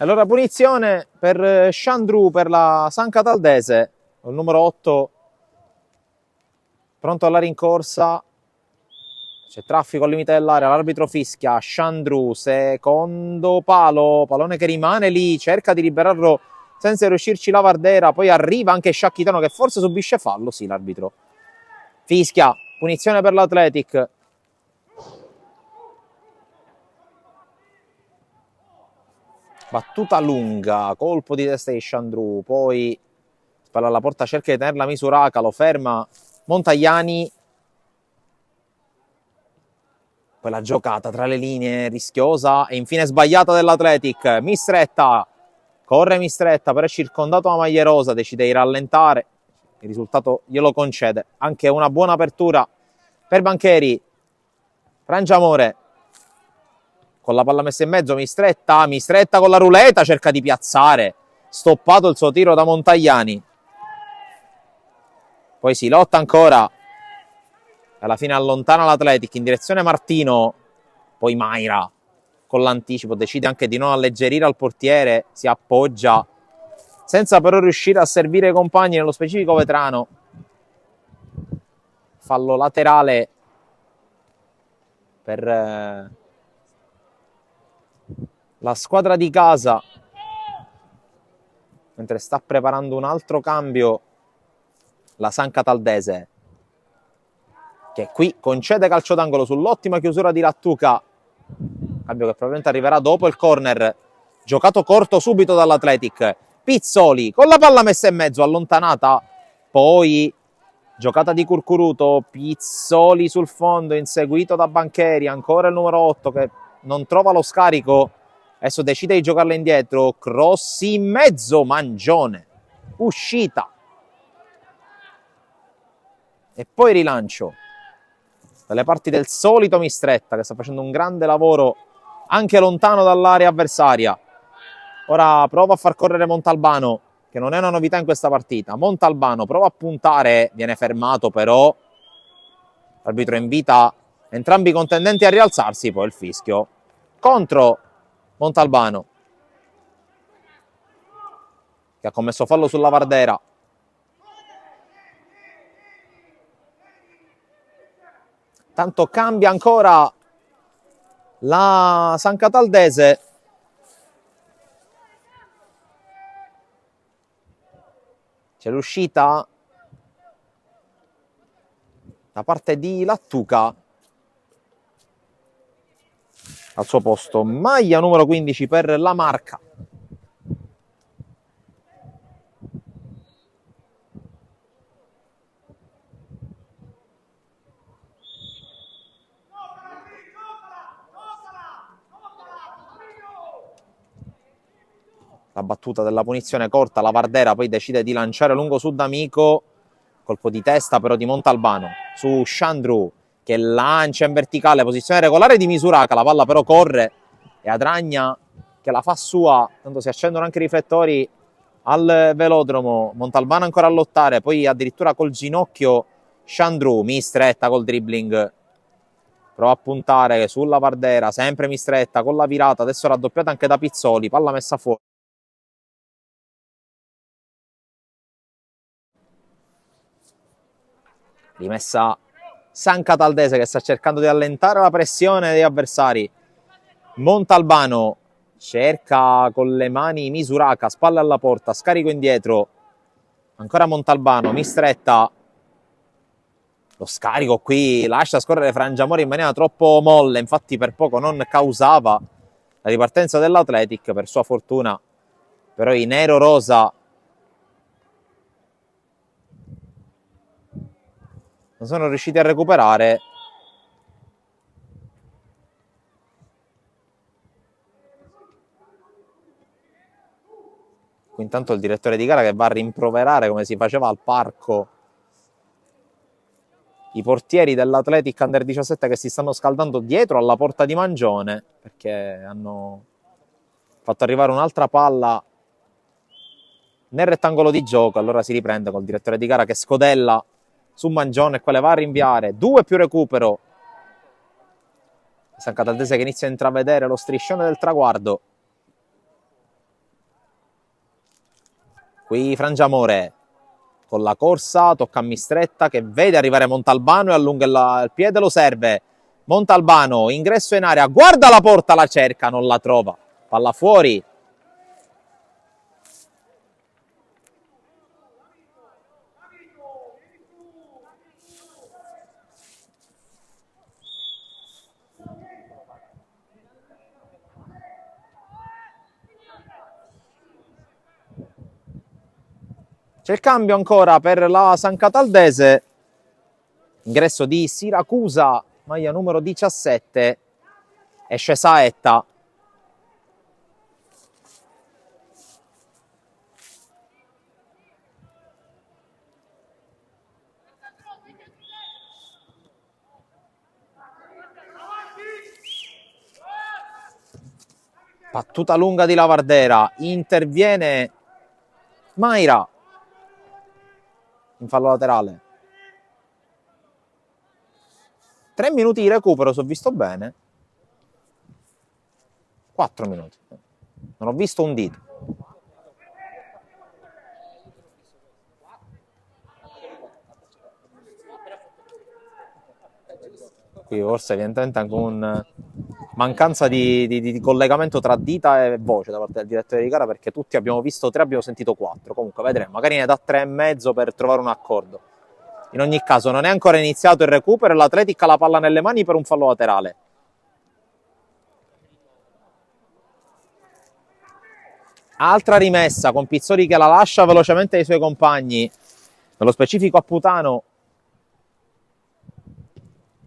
Allora punizione per Chandru per la San Cataldese, il numero 8 pronto alla rincorsa, c'è traffico al limite dell'area, l'arbitro fischia, Chandru, secondo palo, pallone che rimane lì, cerca di liberarlo senza riuscirci la Vardera, poi arriva anche Sciacchitano che forse subisce fallo, sì l'arbitro fischia, punizione per l'Athletic. Battuta lunga, colpo di testa di Chandru, poi spalla alla porta, cerca di tenerla Misuraka, lo ferma Montagliani. Poi la giocata tra le linee rischiosa e infine sbagliata dell'Athletic. Mistretta corre Mistretta, però è circondato da maglia rosa, decide di rallentare, il risultato glielo concede, anche una buona apertura per Bancheri. Frangiamore con la palla messa in mezzo, Mistretta con la ruleta, cerca di piazzare, stoppato il suo tiro da Montagliani, poi si lotta ancora, alla fine allontana l'Athletic in direzione Martino, poi Mayra con l'anticipo decide anche di non alleggerire al portiere, si appoggia senza però riuscire a servire i compagni, nello specifico Vetrano. Fallo laterale per la squadra di casa, mentre sta preparando un altro cambio la San Cataldese, che qui concede calcio d'angolo sull'ottima chiusura di Lattuca, cambio che probabilmente arriverà dopo il corner giocato corto subito dall'Athletic. Pizzoli con la palla messa in mezzo, allontanata, poi giocata di Curcuruto, Pizzoli sul fondo inseguito da Bancheri, ancora il numero 8 che non trova lo scarico, adesso decide di giocarla indietro, cross in mezzo, Mangione, uscita e poi rilancio dalle parti del solito Mistretta, che sta facendo un grande lavoro anche lontano dall'area avversaria. Ora prova a far correre Montalbano, che non è una novità in questa partita. Montalbano prova a puntare, viene fermato però, l'arbitro invita entrambi i contendenti a rialzarsi, poi il fischio contro Montalbano, che ha commesso fallo sulla Vardera. Tanto cambia ancora la San Cataldese. C'è l'uscita da parte di Lattuca. Al suo posto maglia numero 15 per la Marca. La battuta della punizione corta, la Vardera poi decide di lanciare lungo su D'Amico, colpo di testa però di Montalbano su Chandru, che lancia in verticale, posizione regolare di Misuraka, la palla però corre e Adragna che la fa sua, tanto si accendono anche i riflettori al velodromo. Montalbano ancora a lottare, poi addirittura col ginocchio Chandru, Mistretta col dribbling, prova a puntare sulla Vardera, sempre Mistretta con la virata, adesso raddoppiata anche da Pizzoli, palla messa fuori. Rimessa San Cataldese che sta cercando di allentare la pressione degli avversari. Montalbano cerca con le mani Misuraka, spalle alla porta, scarico indietro, ancora Montalbano, Mistretta, lo scarico qui lascia scorrere Frangiamore in maniera troppo molle, infatti per poco non causava la ripartenza dell'Athletic, per sua fortuna però i nero-rosa non sono riusciti a recuperare. Qui intanto il direttore di gara che va a rimproverare, come si faceva al parco, i portieri dell'Athletic Under 17 che si stanno scaldando dietro alla porta di Mangione, perché hanno fatto arrivare un'altra palla nel rettangolo di gioco. Allora si riprende col direttore di gara che scodella su Mangione e quale va a rinviare, 2 più recupero. San Cataldese che inizia a intravedere lo striscione del traguardo. Qui Frangiamore con la corsa, tocca a Mistretta che vede arrivare Montalbano e allunga il piede, lo serve. Montalbano, ingresso in area, guarda la porta, la cerca, non la trova. Palla fuori. C'è il cambio ancora per la San Cataldese, ingresso di Siracusa, maglia numero 17, esce Saetta. Battuta lunga di Lavardera, interviene Mayra in fallo laterale. 3 minuti di recupero, se ho visto bene. 4 minuti. Non ho visto un dito. Qui forse evidentemente anche un mancanza di collegamento tra dita e voce da parte del direttore di gara, perché tutti abbiamo visto 3, abbiamo sentito 4. Comunque vedremo, magari ne dà 3,5 per trovare un accordo. In ogni caso non è ancora iniziato il recupero e l'Atletic ha la palla nelle mani per un fallo laterale. Altra rimessa con Pizzori che la lascia velocemente ai suoi compagni, nello specifico a Putano.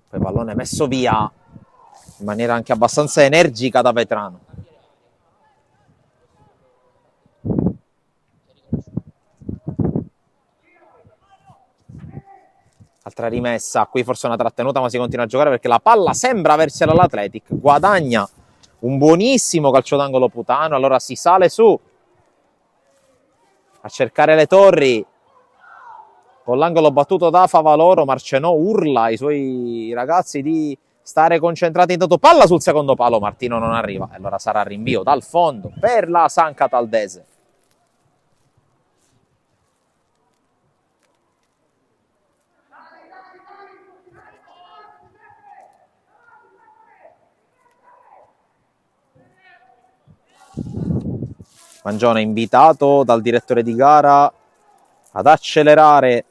Poi pallone messo via in maniera anche abbastanza energica da Vetrano. Altra rimessa, qui forse una trattenuta ma si continua a giocare perché la palla sembra aversela all'Atletic, guadagna un buonissimo calcio d'angolo Putano, allora si sale su a cercare le torri. Con l'angolo battuto da Favaloro, Marcenò urla ai suoi ragazzi di stare concentrati. Intanto palla sul secondo palo, Martino non arriva. E allora sarà rinvio dal fondo per la San Cataldese. Mangione invitato dal direttore di gara ad accelerare.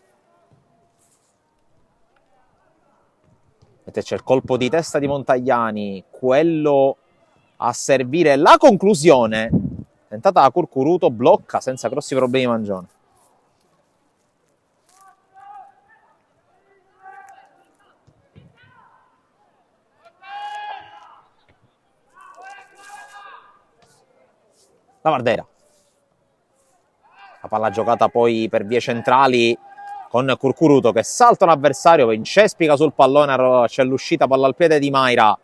C'è il colpo di testa di Montagliani, quello a servire la conclusione, tentata da Curcuruto, blocca senza grossi problemi Mangione. Lavardera. La palla giocata poi per vie centrali con Curcuruto che salta un avversario, poi incespica sul pallone, c'è l'uscita, palla al piede di Mayra.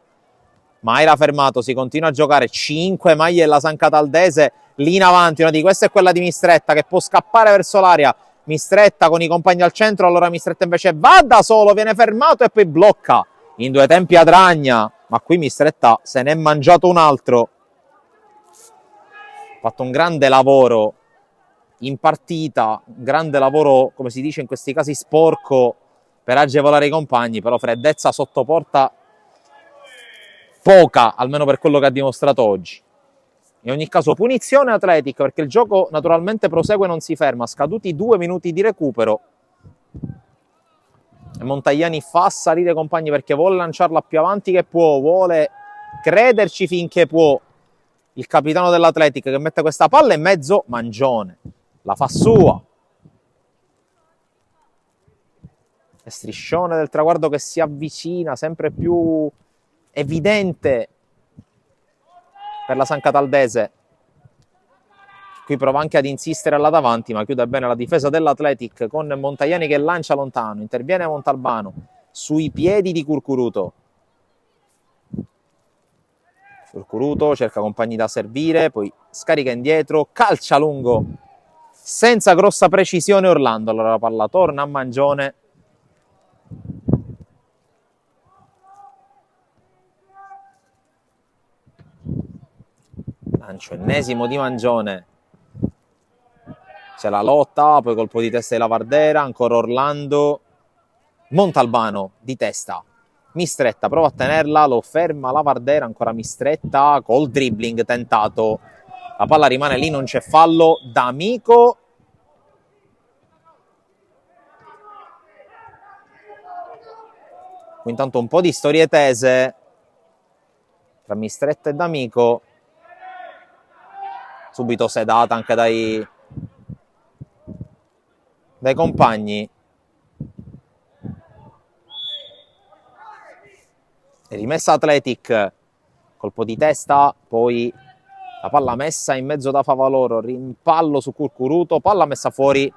Mayra fermato, si continua a giocare, 5 maglie della San Cataldese, lì in avanti, una di queste è quella di Mistretta che può scappare verso l'area, Mistretta con i compagni al centro, allora Mistretta invece va da solo, viene fermato e poi blocca in 2 tempi Adragna, ma qui Mistretta se n'è mangiato un altro. Ha fatto un grande lavoro in partita, un grande lavoro, come si dice in questi casi, sporco per agevolare i compagni, però freddezza sotto porta poca, almeno per quello che ha dimostrato oggi. In ogni caso punizione Atletic, perché il gioco naturalmente prosegue e non si ferma, scaduti 2 minuti di recupero e Montagliani fa salire i compagni perché vuole lanciarla più avanti che può, vuole crederci finché può. Il capitano dell'Atletic che mette questa palla in mezzo, Mangione la fa sua. E striscione del traguardo che si avvicina, sempre più evidente per la San Cataldese. Qui prova anche ad insistere là davanti, ma chiude bene la difesa dell'Atletic con Montagliani che lancia lontano. Interviene Montalbano sui piedi di Curcuruto. Curcuruto cerca compagni da servire, poi scarica indietro, calcia lungo senza grossa precisione Orlando. Allora la palla torna a Mangione. Lancio ennesimo di Mangione. C'è la lotta, poi colpo di testa di Lavardera, ancora Orlando. Montalbano di testa. Mistretta prova a tenerla, lo ferma Lavardera, ancora Mistretta col dribbling tentato. La palla rimane lì, non c'è fallo. D'Amico. Intanto un po' di storie tese tra Mistretta e D'Amico. Subito sedata anche dai compagni. Rimessa Atletic, colpo di testa, poi la palla messa in mezzo da Favaloro, rimpallo su Curcuruto, palla messa fuori.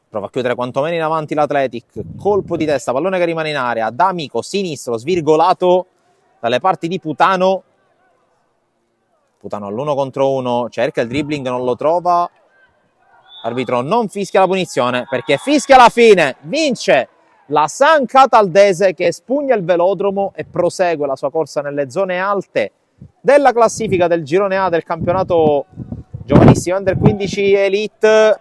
Prova a chiudere quantomeno in avanti l'Atletic, colpo di testa, pallone che rimane in area, D'Amico sinistro, svirgolato, dalle parti di Putano. Putano all'1 contro 1, cerca il dribbling, non lo trova. Arbitro non fischia la punizione perché fischia la fine. Vince la San Cataldese, che espugna il velodromo e prosegue la sua corsa nelle zone alte della classifica del girone A del campionato giovanissimo Under 15 Elite.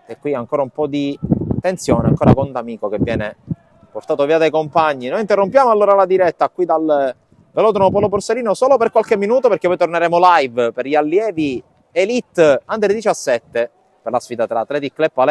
E qui ancora un po' di tensione, ancora con D'Amico che viene portato via dai compagni. Noi interrompiamo allora la diretta qui dal velodromo Polo Borsellino solo per qualche minuto, perché poi torneremo live per gli allievi Elite Under 17 per la sfida tra Athletic Club Palermo